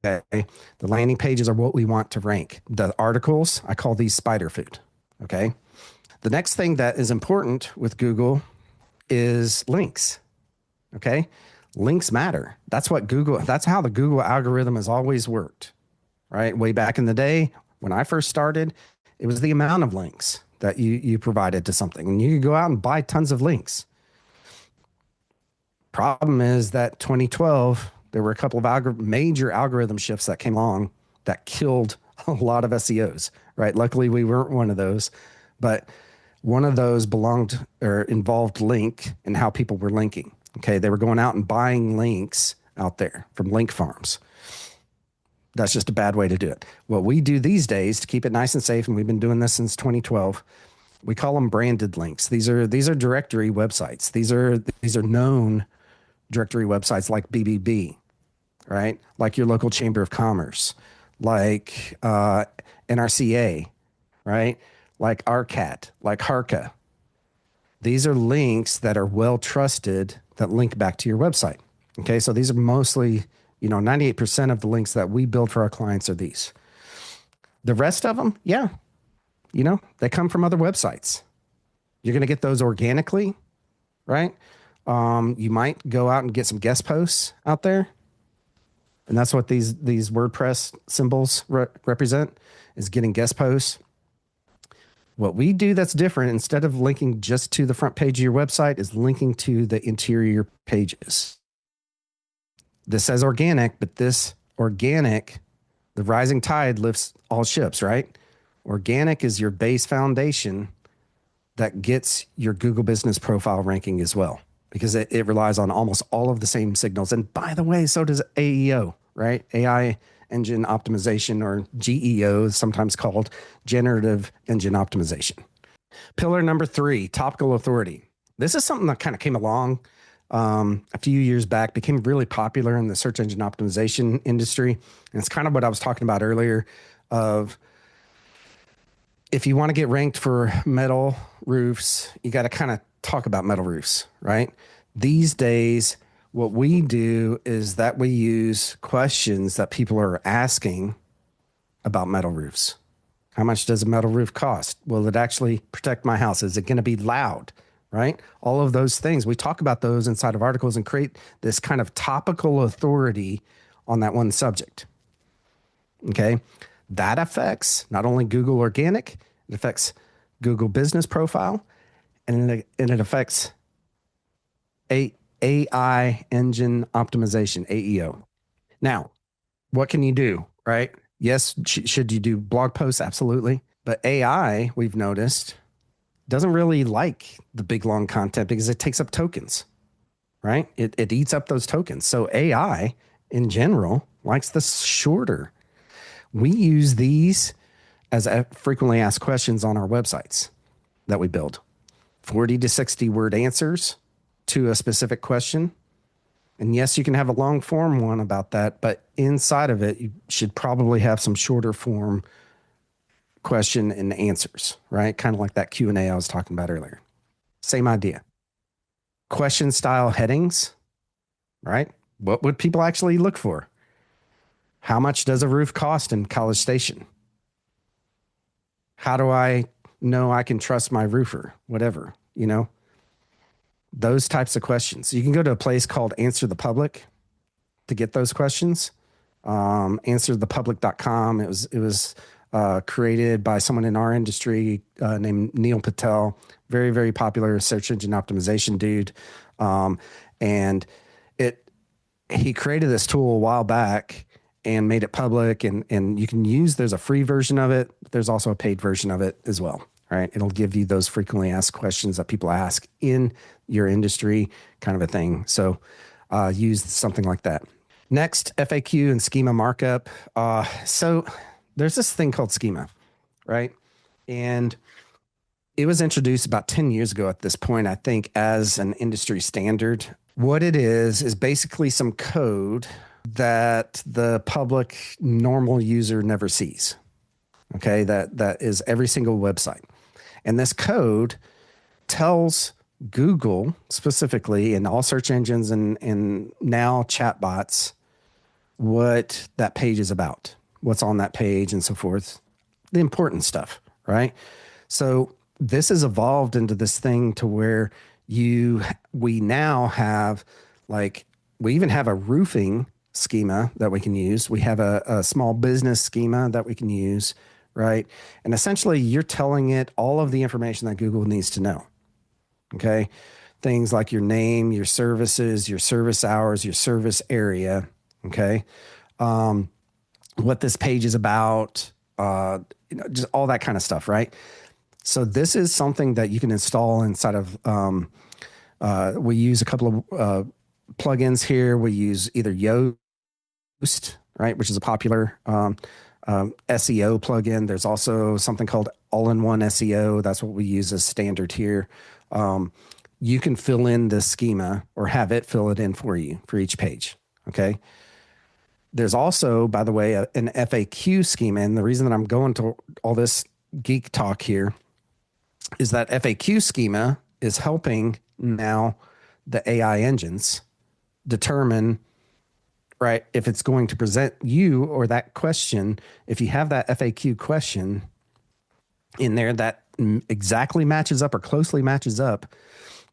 Okay. The landing pages are what we want to rank. The articles, I call these spider food. Okay. The next thing that is important with Google is links. Okay. Links matter. That's how the Google algorithm has always worked, right? Way back in the day when I first started, it was the amount of links that you provided to something, and you could go out and buy tons of links. Problem is that 2012, there were a couple of major algorithm shifts that came along that killed a lot of SEOs, right? Luckily, we weren't one of those, but one of those belonged or involved link and how people were linking. Okay. They were going out and buying links out there from link farms. That's just a bad way to do it. What we do these days to keep it nice and safe, and we've been doing this since 2012, we call them branded links. These are directory websites. These are known directory websites like BBB, right? Like your local chamber of commerce, like NRCA, right? Like RCAT, like HARCA. These are links that are well trusted that link back to your website. Okay, so these are mostly, 98% of the links that we build for our clients are these. The rest of them, yeah, they come from other websites. You're going to get those organically, right? You might go out and get some guest posts out there. And that's what these WordPress symbols represent, is getting guest posts. What we do that's different, instead of linking just to the front page of your website, is linking to the interior pages. This says organic, but this organic, the rising tide lifts all ships, right? Organic is your base foundation that gets your Google Business Profile ranking as well, because it relies on almost all of the same signals. And by the way, so does AEO, right? AI Engine Optimization, or GEO is sometimes called, Generative Engine Optimization. Pillar number 3, topical authority. This is something that kind of came along a few years back, became really popular in the search engine optimization industry. And it's kind of what I was talking about earlier of, if you want to get ranked for metal roofs, you got to kind of talk about metal roofs, right? These days, what we do is that we use questions that people are asking about metal roofs. How much does a metal roof cost? Will it actually protect my house? Is it going to be loud? Right? All of those things. We talk about those inside of articles and create this kind of topical authority on that one subject. Okay. That affects not only Google Organic, it affects Google Business Profile, and it affects AI Engine Optimization, AEO. Now, what can you do, right? Yes, should you do blog posts? Absolutely. But AI, we've noticed, doesn't really like the big, long content because it takes up tokens, right? It eats up those tokens. So AI, in general, likes the shorter. We use these as frequently asked questions on our websites that we build. 40 to 60 word answers to a specific question. And yes, you can have a long form one about that, but inside of it, you should probably have some shorter form question and answers, right? Kind of like that Q&A I was talking about earlier. Same idea. Question style headings, right? What would people actually look for? How much does a roof cost in College Station? How do I know I can trust my roofer? Whatever, those types of questions. You can go to a place called Answer the Public to get those questions. Answerthepublic.com. It was created by someone in our industry named Neil Patel, very, very popular search engine optimization dude. And he created this tool a while back and made it public, and you can use, there's a free version of it. There's also a paid version of it as well, right? It'll give you those frequently asked questions that people ask in your industry, kind of a thing. So use something like that. Next, FAQ and schema markup. So there's this thing called schema, right? And it was introduced about 10 years ago at this point, I think, as an industry standard. What it is basically some code that the public normal user never sees. Okay, that is every single website. And this code tells Google specifically, and all search engines and now chatbots, what that page is about, what's on that page and so forth, the important stuff, right? So this has evolved into this thing to where we now have, like, we even have a roofing schema that we can use. We have a small business schema that we can use, right? And essentially, you're telling it all of the information that Google needs to know. Okay. Things like your name, your services, your service hours, your service area. Okay. What this page is about, just all that kind of stuff, right? So this is something that you can install inside of, we use a couple of plugins here. We use either Yoast, right, which is a popular SEO plugin. There's also something called All-in-One SEO. That's what we use as standard here. You can fill in the schema or have it fill it in for you for each page. Okay. There's also, by the way, an FAQ schema. And the reason that I'm going to all this geek talk here is that FAQ schema is helping now the AI engines determine, right, if it's going to present you or that question. If you have that FAQ question in there that exactly matches up or closely matches up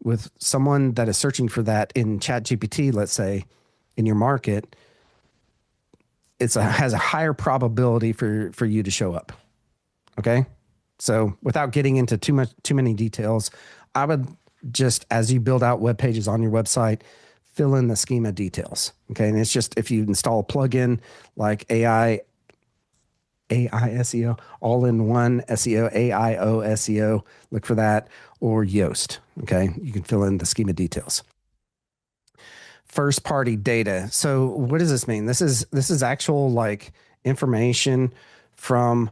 with someone that is searching for that in ChatGPT, let's say, in your market, has a higher probability for you to show up. Okay. So without getting into too many details, I would just, as you build out web pages on your website, fill in the schema details. Okay. And it's just, if you install a plugin like AI SEO, all-in-one SEO, AIO SEO, look for that, or Yoast. Okay. You can fill in the schema details. First party data. So what does this mean? This is actual like information from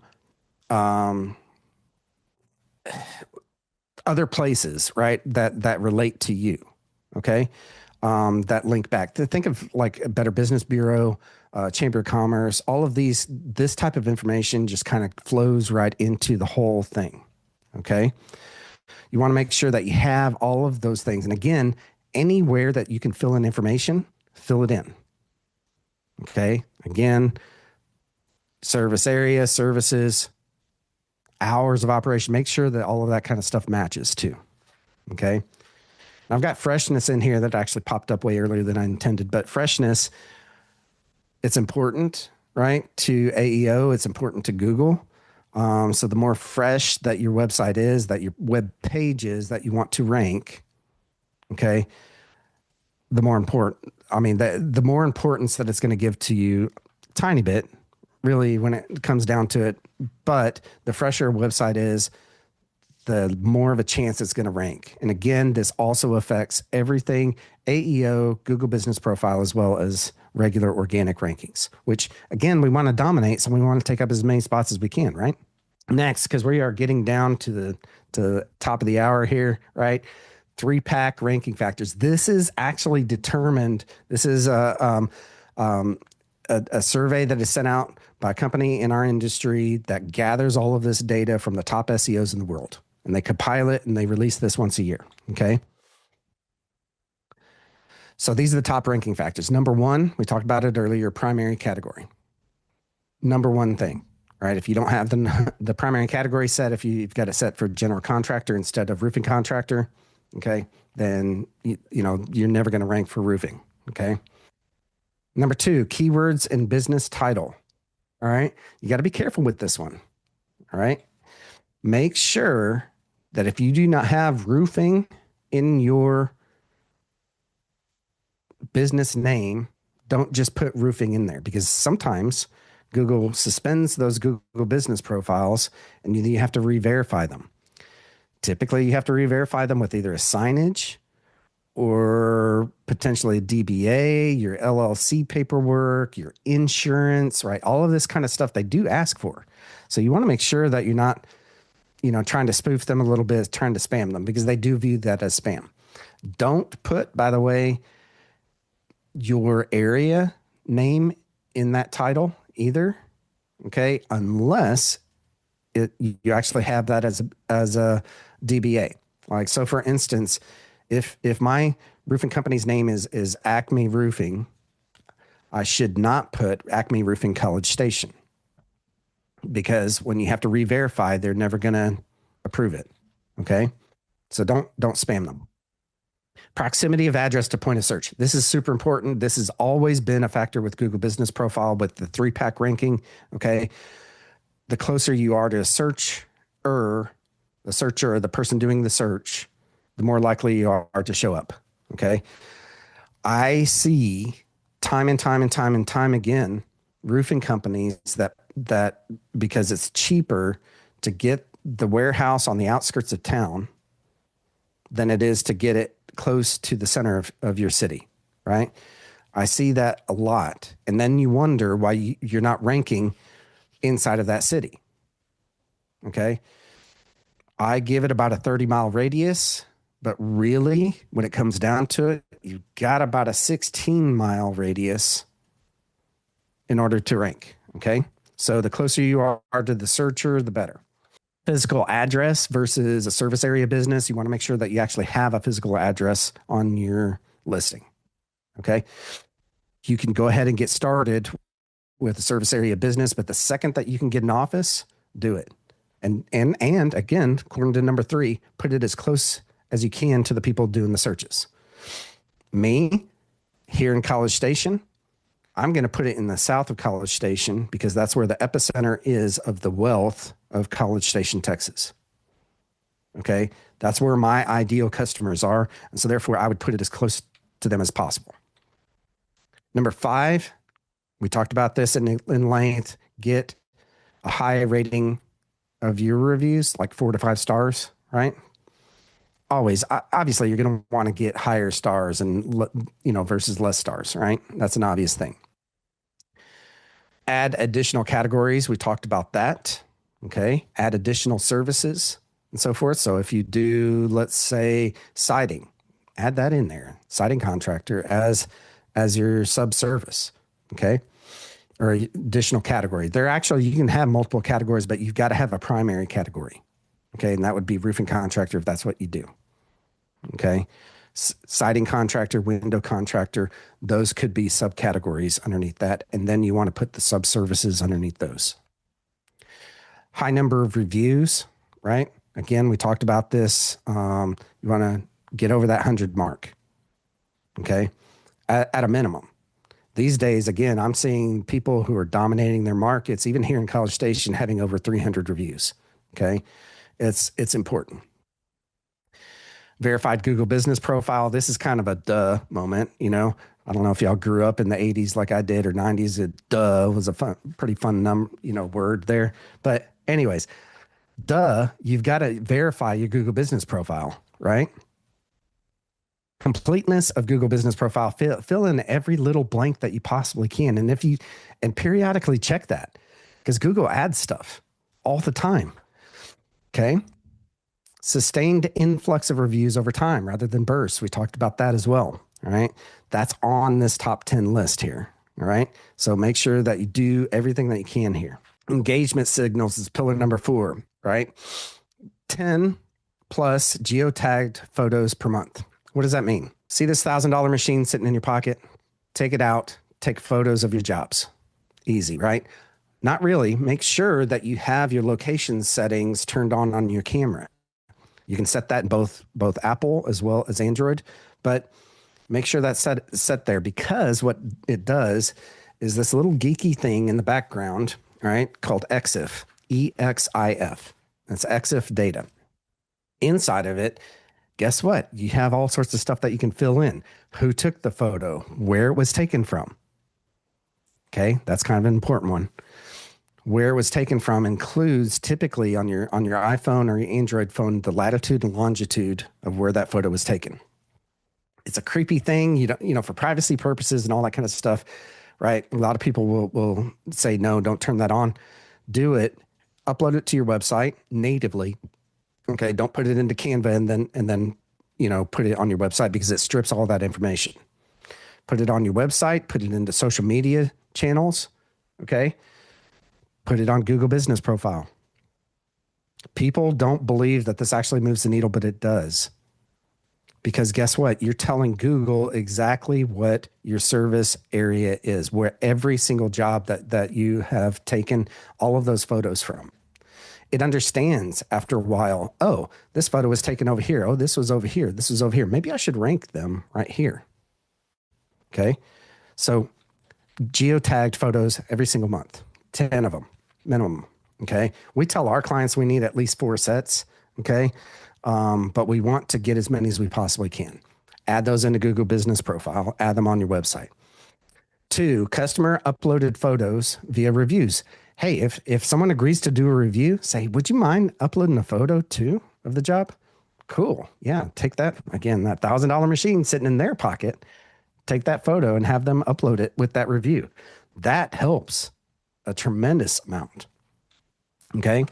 other places, right? That relate to you. Okay. That link back to, think of like a Better Business Bureau, Chamber of Commerce, all of this type of information just kind of flows right into the whole thing. Okay. You want to make sure that you have all of those things. And again, anywhere that you can fill in information, fill it in. Okay. Again, service area, services, hours of operation, make sure that all of that kind of stuff matches too. Okay. Now I've got freshness in here that actually popped up way earlier than I intended, but freshness, it's important, right? To AEO, it's important to Google. So the more fresh that your website is, that your web pages that you want to rank, okay, the more important, the more importance that it's going to give to you, tiny bit, really, when it comes down to it. But the fresher a website is, the more of a chance it's going to rank. And again, this also affects everything, AEO, Google Business Profile, as well as regular organic rankings, which again, we want to dominate. So we want to take up as many spots as we can, right? Next, because we are getting down to the top of the hour here, right? 3-pack ranking factors. This is actually determined. This is a survey that is sent out by a company in our industry that gathers all of this data from the top SEOs in the world. And they compile it and they release this once a year. Okay. So these are the top ranking factors. Number one, we talked about it earlier, primary category. Number one thing, right? If you don't have the primary category set, if you've got it set for general contractor instead of roofing contractor, okay, then you're never going to rank for roofing. Okay. Number two, keywords and business title. All right. You got to be careful with this one. All right. Make sure that if you do not have roofing in your business name, don't just put roofing in there, because sometimes Google suspends those Google business profiles and you have to re-verify them. Typically, you have to re-verify them with either a signage or potentially a DBA, your LLC paperwork, your insurance, right? All of this kind of stuff they do ask for. So you want to make sure that you're not, trying to spoof them a little bit, trying to spam them, because they do view that as spam. Don't put, by the way, your area name in that title either. Okay. Unless you actually have that as a DBA. Like, so for instance, if my roofing company's name is Acme Roofing, I should not put Acme Roofing College Station, because when you have to re-verify, they're never going to approve it. Okay. So don't spam them. Proximity of address to point of search. This is super important. This has always been a factor with Google Business Profile with the 3-pack ranking. Okay. the closer you are to a the searcher, or the person doing the search, the more likely you are to show up. Okay. I see time and time and time and time again roofing companies that because it's cheaper to get the warehouse on the outskirts of town than it is to get it close to the center of your city, right? I see that a lot. And then you wonder why you're not ranking inside of that city. Okay. I give it about a 30-mile radius, but really, when it comes down to it, you've got about a 16-mile radius in order to rank. Okay. So the closer you are to the searcher, the better. Physical address versus a service area business. You want to make sure that you actually have a physical address on your listing. Okay. You can go ahead and get started with a service area business, but the second that you can get an office, do it. And again, according to number 3, put it as close as you can to the people doing the searches. Me, here in College Station, I'm going to put it in the south of College Station because that's where the epicenter is of the wealth of College Station, Texas. Okay. That's where my ideal customers are. And so therefore I would put it as close to them as possible. Number 5, we talked about this in length, get a high rating of your reviews, like 4 to 5 stars, right? Always, obviously you're going to want to get higher stars and, versus less stars, right? That's an obvious thing. Add additional categories. We talked about that. Okay. Add additional services and so forth. So if you do, let's say siding, add that in there, siding contractor as your sub-service. Okay. Or additional category. There actually, you can have multiple categories, but you've got to have a primary category. Okay. And that would be roofing contractor if that's what you do. Okay. Siding contractor, window contractor, those could be subcategories underneath that. And then you want to put the sub-services underneath those. High number of reviews, right? Again, we talked about this. You want to get over that 100 mark. Okay. At a minimum. These days, again, I'm seeing people who are dominating their markets, even here in College Station, having over 300 reviews. Okay. It's important. Verified Google business profile. This is kind of a duh moment. I don't know if y'all grew up in the 80s like I did or 90s. Duh was a pretty fun word there. But anyways, duh, you've got to verify your Google business profile, right? Completeness of Google business profile. Fill in every little blank that you possibly can. And periodically check that because Google adds stuff all the time. Okay. Sustained influx of reviews over time rather than bursts. We talked about that as well. All right. That's on this top 10 list here. All right. So make sure that you do everything that you can here. Engagement signals is pillar number 4, right? 10 plus geotagged photos per month. What does that mean? See this $1,000 machine sitting in your pocket? Take it out, take photos of your jobs. Easy, right? Not really. Make sure that you have your location settings turned on your camera. You can set that in both Apple as well as Android, but make sure that's set there because what it does is this little geeky thing in the background, right, called EXIF, E-X-I-F. That's EXIF data. Inside of it, guess what? You have all sorts of stuff that you can fill in. Who took the photo? Where it was taken from? Okay, that's kind of an important one. Where it was taken from includes typically on your iPhone or your Android phone, the latitude and longitude of where that photo was taken. It's a creepy thing, for privacy purposes and all that kind of stuff, right? A lot of people will say, no, don't turn that on. Do it. Upload it to your website natively. Okay. Don't put it into Canva and then put it on your website because it strips all that information. Put it on your website, put it into social media channels. Okay. Put it on Google business profile. People don't believe that this actually moves the needle, but it does. Because guess what? You're telling Google exactly what your service area is, where every single job that you have taken all of those photos from. It understands after a while, oh, this photo was taken over here. Oh, this was over here. This was over here. Maybe I should rank them right here. Okay. So geotagged photos every single month, 10 of them minimum. Okay. We tell our clients we need at least 4 sets. Okay. But we want to get as many as we possibly can. Add those into Google Business Profile, add them on your website. 2, customer uploaded photos via reviews. Hey, if someone agrees to do a review, say, would you mind uploading a photo too of the job? Cool. Yeah. Take that again, that $1,000 machine sitting in their pocket. Take that photo and have them upload it with that review. That helps a tremendous amount. Okay.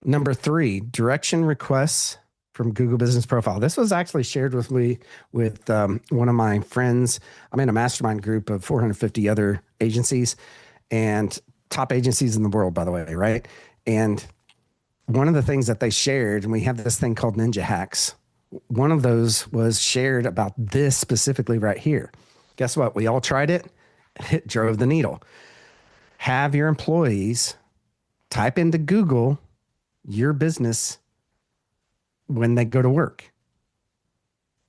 Number 3, direction requests from Google Business Profile. This was actually shared with me with one of my friends. I'm in a mastermind group of 450 other agencies and top agencies in the world, by the way, right? And one of the things that they shared, and we have this thing called Ninja Hacks. One of those was shared about this specifically right here. Guess what? We all tried it. It drove the needle. Have your employees type into Google your business when they go to work.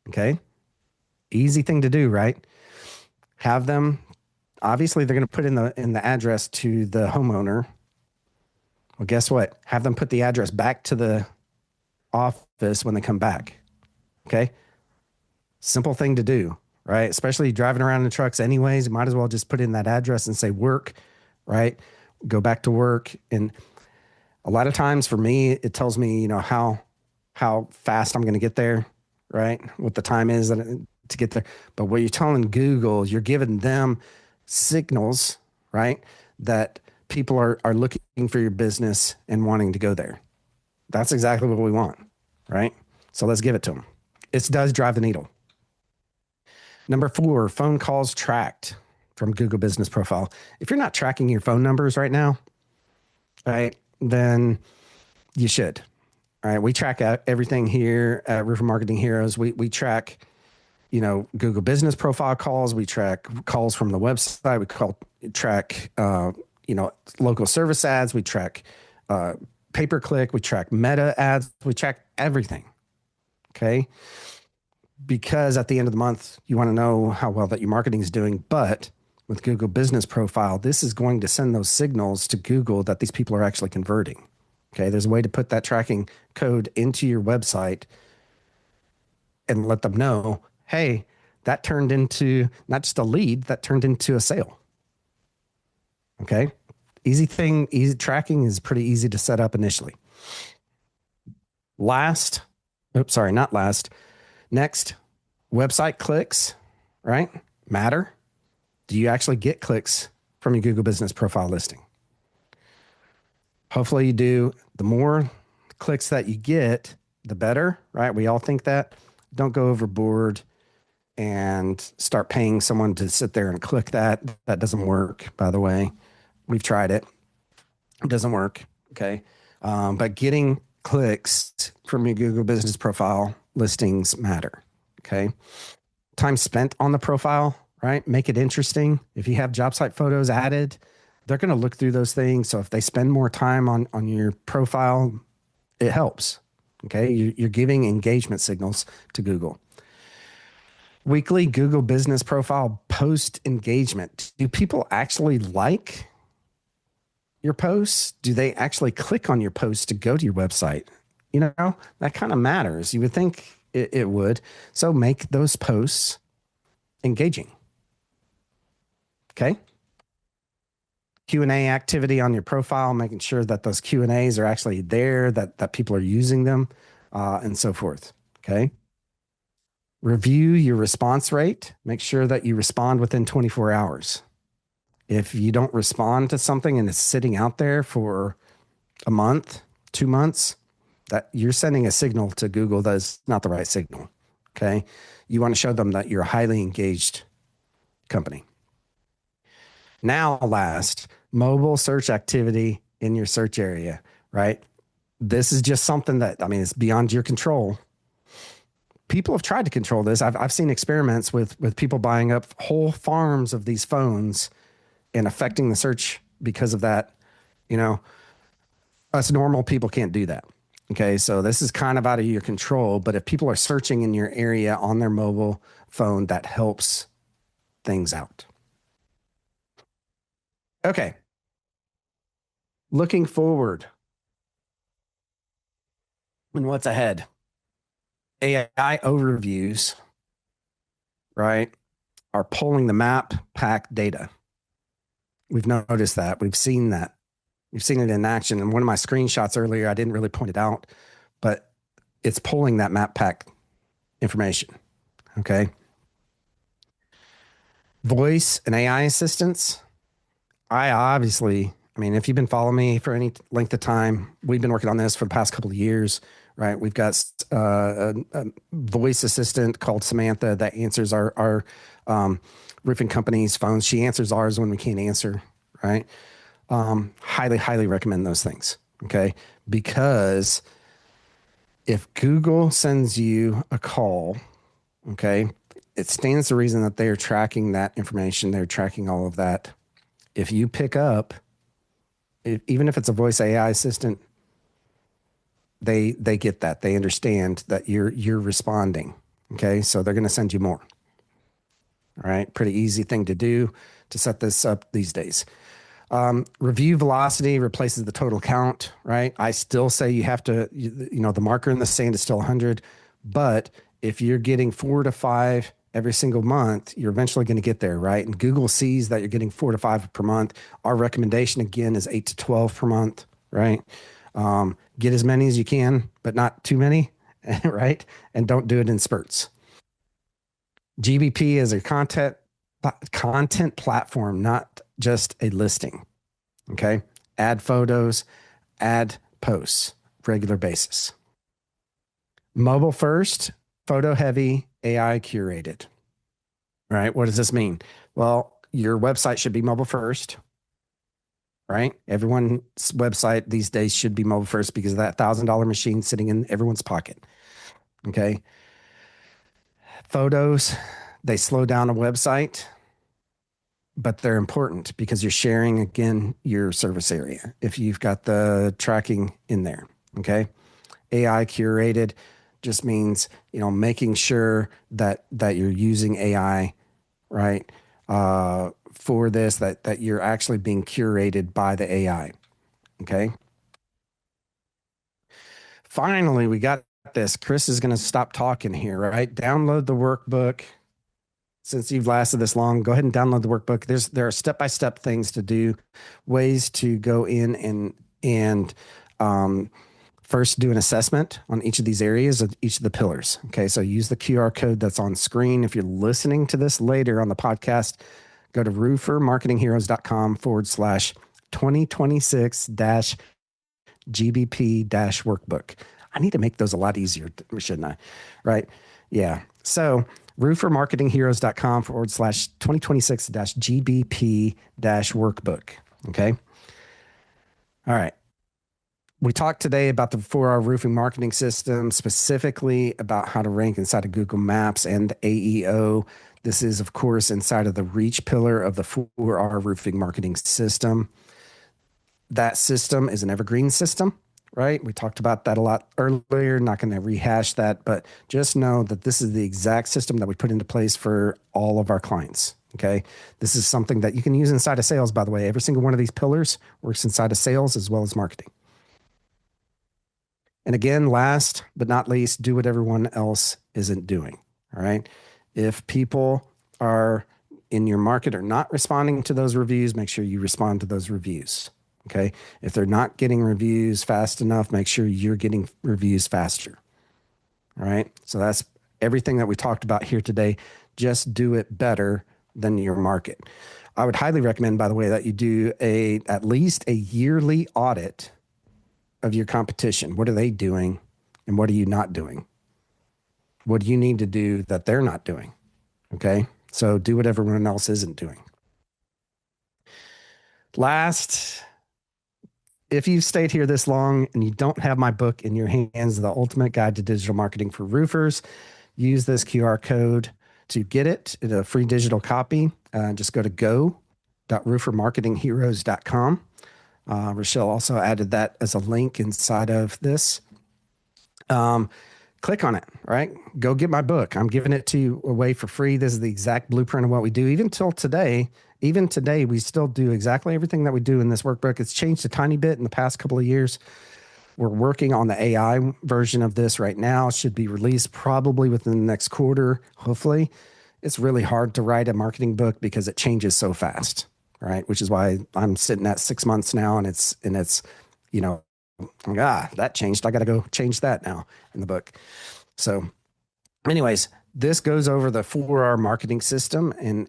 Okay. Easy thing to do, right? Have them, obviously they're going to put in the address to the homeowner. Well, guess what? Have them put the address back to the office when they come back. Okay. Simple thing to do, right? Especially driving around in trucks anyways, you might as well just put in that address and say work, right? Go back to work. And a lot of times for me, it tells me, how fast I'm going to get there, right? What the time is to get there. But what you're telling Google, you're giving them signals, right? That people are looking for your business and wanting to go there. That's exactly what we want, right? So let's give it to them. It does drive the needle. Number 4, phone calls tracked from Google Business Profile. If you're not tracking your phone numbers right now, right, then you should. All right. We track everything here at Roofer Marketing Heroes. We track, Google Business Profile calls. We track calls from the website. Track, local service ads. We track pay-per-click. We track meta ads. We track everything. Okay. Because at the end of the month, you want to know how well that your marketing is doing. But with Google Business Profile, this is going to send those signals to Google that these people are actually converting. Okay, there's a way to put that tracking code into your website and let them know, hey, that turned into not just a lead, that turned into a sale. Okay, easy tracking is pretty easy to set up initially. Next, website clicks, right? Matter. Do you actually get clicks from your Google Business Profile listing? Hopefully you do. The more clicks that you get, the better, right? We all think that. Don't go overboard and start paying someone to sit there and click that. That doesn't work, by the way. We've tried it. It doesn't work, okay? But getting clicks from your Google Business Profile listings matter, okay? Time spent on the profile, right? Make it interesting. If you have job site photos added, they're going to look through those things. So if they spend more time on your profile, it helps. Okay. You're giving engagement signals to Google. Weekly Google Business Profile post engagement. Do people actually like your posts? Do they actually click on your posts to go to your website? That kind of matters. You would think it would. So make those posts engaging. Okay. Q&A activity on your profile, making sure that those Q&As are actually there, that people are using them, and so forth. Okay. Review your response rate. Make sure that you respond within 24 hours. If you don't respond to something and it's sitting out there for a month, 2 months, that you're sending a signal to Google that is not the right signal. Okay. You want to show them that you're a highly engaged company. Now, last, mobile search activity in your search area, right? This is just something that, it's beyond your control. People have tried to control this. I've seen experiments with people buying up whole farms of these phones and affecting the search because of that. Us normal people can't do that. Okay. So this is kind of out of your control, but if people are searching in your area on their mobile phone, that helps things out. Okay. Looking forward and what's ahead. AI overviews, right, are pulling the map pack data. We've noticed that. We've seen that. We've seen it in action. And one of my screenshots earlier, I didn't really point it out, but it's pulling that map pack information. Okay. Voice and AI assistants. I mean, if you've been following me for any length of time, we've been working on this for the past couple of years, right? We've got a voice assistant called Samantha that answers our roofing company's phones. She answers ours when we can't answer, right? Highly, highly recommend those things. Okay. Because if Google sends you a call, okay, it stands to reason that they are tracking that information. They're tracking all of that. If you pick up, even if it's a voice AI assistant, they get that. They understand that you're responding. Okay. So they're going to send you more. All right. Pretty easy thing to do to set this up these days. Review velocity replaces the total count, right? I still say you have to, the marker in the sand is still 100, but if you're getting 4 to 5 every single month, you're eventually going to get there, right? And Google sees that you're getting 4 to 5 per month. Our recommendation again is 8 to 12 per month, right? Get as many as you can, but not too many, right? And don't do it in spurts. GBP is a content platform, not just a listing. Okay. Add photos, add posts, regular basis. Mobile first, photo heavy, AI curated. All right. What does this mean? Well, your website should be mobile first, right? Everyone's website these days should be mobile first because of that $1,000 machine sitting in everyone's pocket. Okay. Photos, they slow down a website, but they're important because you're sharing again your service area if you've got the tracking in there. Okay. AI curated just means, making sure that you're using AI, right? For this, that you're actually being curated by the AI. Okay. Finally, we got this. Chris is going to stop talking here, right? Download the workbook. Since you've lasted this long, go ahead and download the workbook. There are step-by-step things to do, ways to go in and first do an assessment on each of these areas of each of the pillars. Okay, so use the QR code that's on screen. If you're listening to this later on the podcast, go to roofermarketingheroes.com/2026-GBP-workbook. I need to make those a lot easier, shouldn't I? Right? Yeah. So roofermarketingheroes.com/2026-GBP-workbook. Okay. All right. We talked today about the 4R roofing marketing system, specifically about how to rank inside of Google Maps and AEO. This is, of course, inside of the reach pillar of the 4R roofing marketing system. That system is an evergreen system, right? We talked about that a lot earlier. Not going to rehash that, but just know that this is the exact system that we put into place for all of our clients. Okay. This is something that you can use inside of sales, by the way. Every single one of these pillars works inside of sales as well as marketing. And again, last but not least, do what everyone else isn't doing. All right. If people are in your market are not responding to those reviews, make sure you respond to those reviews. Okay. If they're not getting reviews fast enough, make sure you're getting reviews faster. All right. So that's everything that we talked about here today. Just do it better than your market. I would highly recommend, by the way, that you do at least a yearly audit of your competition. What are they doing and what are you not doing? What do you need to do that they're not doing? Okay. So do what everyone else isn't doing. Last, if you've stayed here this long and you don't have my book in your hands, The Ultimate Guide to Digital Marketing for Roofers, use this QR code to get it. It's a free digital copy. Just go to go.roofermarketingheroes.com. Rochelle also added that as a link inside of this. click on it, right? Go get my book. I'm giving it to you away for free. This is the exact blueprint of what we do. Even today, we still do exactly everything that we do in this workbook. It's changed a tiny bit in the past couple of years. We're working on the AI version of this right now. It should be released probably within the next quarter, hopefully. It's really hard to write a marketing book because it changes so fast, right? Which is why I'm sitting at 6 months now, and it's, you know, that changed. I got to go change that now in the book. So, anyways, this goes over the 4R marketing system and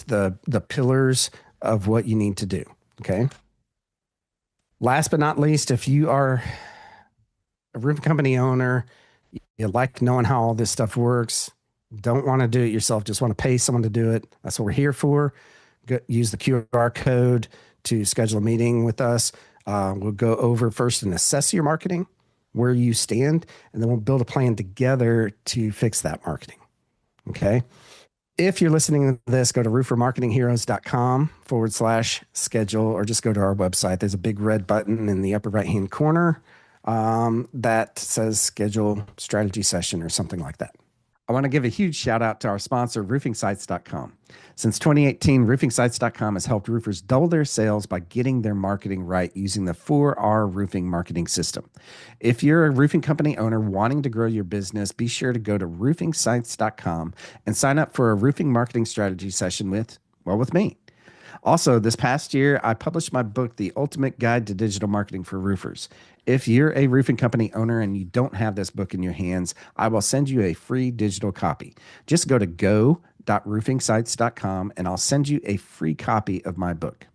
the pillars of what you need to do. Okay. Last but not least, if you are a roofing company owner, you like knowing how all this stuff works, don't want to do it yourself, just want to pay someone to do it. That's what we're here for. Use the QR code to schedule a meeting with us. We'll go over first and assess your marketing, where you stand, and then we'll build a plan together to fix that marketing. Okay. If you're listening to this, go to roofermarketingheroes.com/schedule, or just go to our website. There's a big red button in the upper right-hand corner that says schedule strategy session or something like that. I want to give a huge shout out to our sponsor, roofingsites.com. Since 2018, roofingsites.com has helped roofers double their sales by getting their marketing right using the 4R roofing marketing system. If you're a roofing company owner wanting to grow your business, be sure to go to roofingsites.com and sign up for a roofing marketing strategy session with me. Also, this past year, I published my book, The Ultimate Guide to Digital Marketing for Roofers. If you're a roofing company owner and you don't have this book in your hands, I will send you a free digital copy. Just go to go.roofingsites.com and I'll send you a free copy of my book.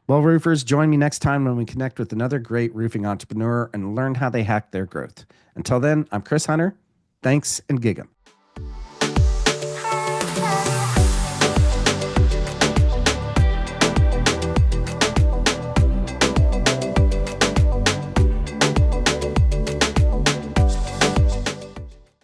Well, roofers, join me next time when we connect with another great roofing entrepreneur and learn how they hack their growth. Until then, I'm Chris Hunter. Thanks and gig 'em.